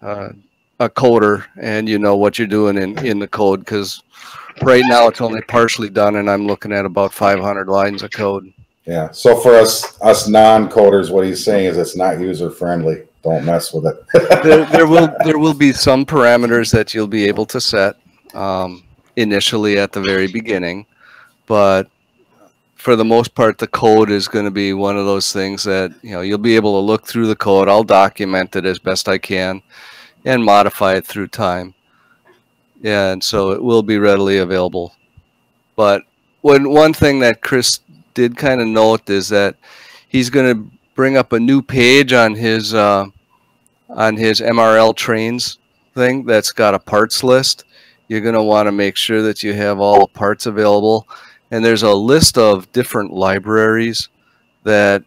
a coder and you know what you're doing in the code, because right now it's only partially done, and I'm looking at about 500 lines of code. Yeah. So for us non-coders, what he's saying is it's not user friendly. Don't mess with it. there will be some parameters that you'll be able to set initially at the very beginning, but for the most part, the code is going to be one of those things that, you know, you'll be able to look through the code. I'll document it as best I can and modify it through time. And so it will be readily available. But one thing that Chris did kind of note is that he's going to bring up a new page on his MRL trains thing that's got a parts list. You're going to want to make sure that you have all the parts available. And there's a list of different libraries that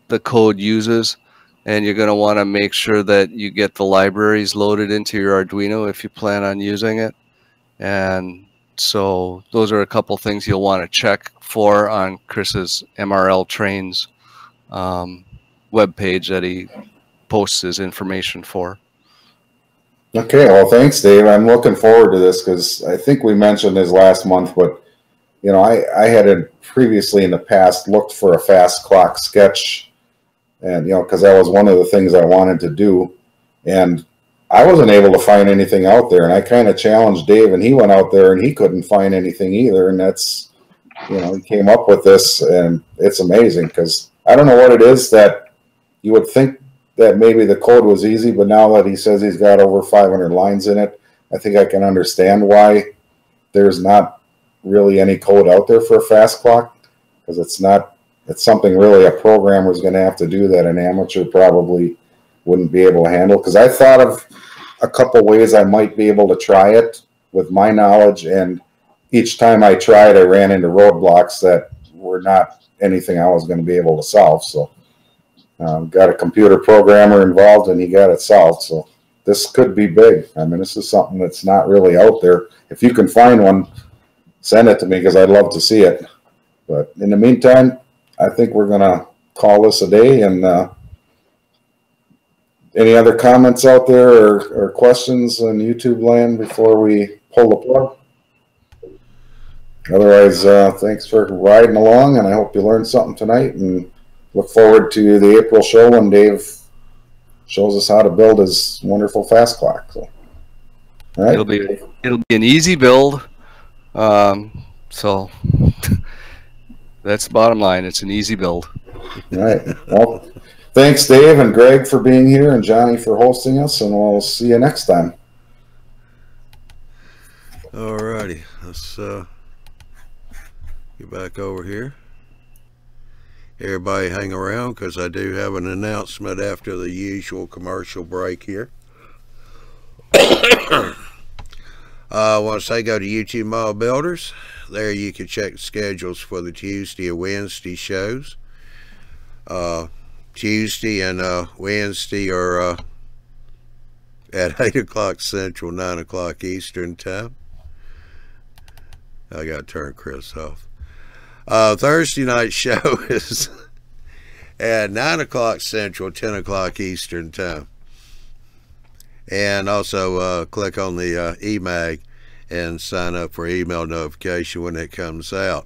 the code uses, and you're going to want to make sure that you get the libraries loaded into your Arduino if you plan on using it. And so those are a couple things you'll want to check for on Chris's MRL trains web page that he posts his information for. Okay, well, thanks, Dave. I'm looking forward to this because I think we mentioned this last month, but you know, I had previously in the past looked for a fast clock sketch, and you know, because that was one of the things I wanted to do, and I wasn't able to find anything out there. And I kind of challenged Dave, and he went out there and he couldn't find anything either. And that's, you know, he came up with this, and it's amazing because I don't know what it is that you would think that maybe the code was easy, but now that he says he's got over 500 lines in it, I think I can understand why there's not really any code out there for a fast clock, because it's something really a programmer is going to have to do that an amateur probably wouldn't be able to handle. Because I thought of a couple ways I might be able to try it with my knowledge, and each time I tried I ran into roadblocks that were not anything I was going to be able to solve. So got a computer programmer involved and he got it solved. So this could be big. I mean, this is something that's not really out there. If you can find one, send it to me because I'd love to see it. But in the meantime, I think we're going to call this a day. And any other comments out there or questions on YouTube land before we pull the plug? Otherwise, thanks for riding along, and I hope you learned something tonight, and look forward to the April show when Dave shows us how to build his wonderful fast clock. So, all right. It'll be an easy build. So that's the bottom line. It's an easy build. All right. Well, thanks, Dave and Greg, for being here, and Johnny for hosting us, and we'll see you next time. All righty. Let's get back over here. Everybody hang around because I do have an announcement after the usual commercial break here. I want to say go to YouTube Model Builders. There you can check schedules for the Tuesday and Wednesday shows. Tuesday and Wednesday are at 8 o'clock Central, 9 o'clock Eastern time. I got to turn Chris off. Thursday night show is at 9 o'clock Central, 10 o'clock Eastern time. And also click on the eMag and sign up for email notification when it comes out.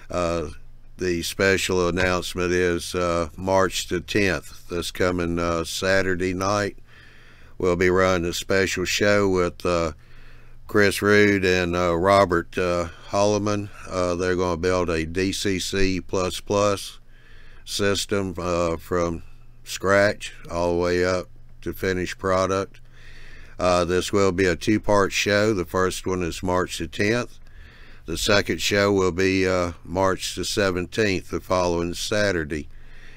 The special announcement is March the 10th. This coming Saturday night, we'll be running a special show with Chris Rood and Robert Holloman. They're going to build a DCC++ system from scratch all the way up to finished product. This will be a two-part show. The first one is March the 10th. The second show will be March the 17th, the following Saturday.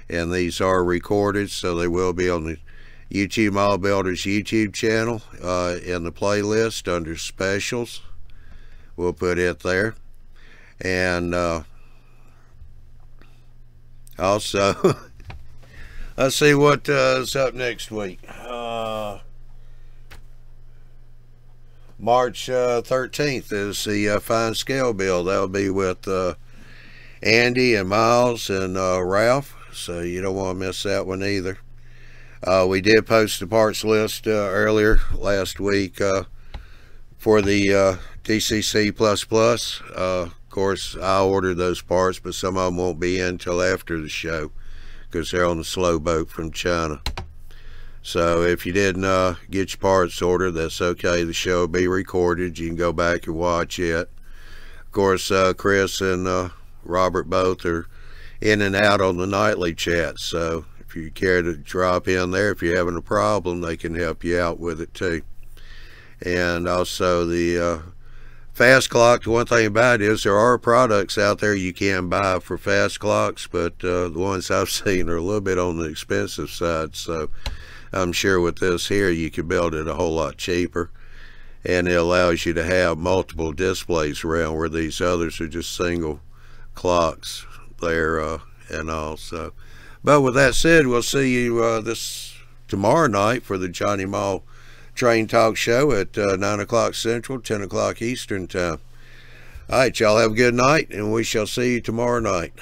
And these are recorded, so they will be on the YouTube Model Builders YouTube channel in the playlist under specials. We'll put it there. And also, let's see what is up next week. March 13th is the fine scale build. That'll be with Andy and Miles and Ralph, so you don't want to miss that one either. We did post the parts list earlier last week for the DCC++. Of course, I ordered those parts, but some of them won't be in until after the show because they're on the slow boat from China. So if you didn't get your parts ordered, that's okay. The show will be recorded. You can go back and watch it. Of course, Chris and Robert both are in and out on the nightly chat. So if you care to drop in there, if you're having a problem, they can help you out with it too. And also the fast clock, the one thing about it is there are products out there you can buy for fast clocks, but the ones I've seen are a little bit on the expensive side. So I'm sure with this here you can build it a whole lot cheaper, and it allows you to have multiple displays around where these others are just single clocks there and all. So, but with that said, we'll see you this tomorrow night for the Johnny Mall Train Talk Show at 9 o'clock Central, 10 o'clock Eastern time. All right, y'all have a good night, and we shall see you tomorrow night.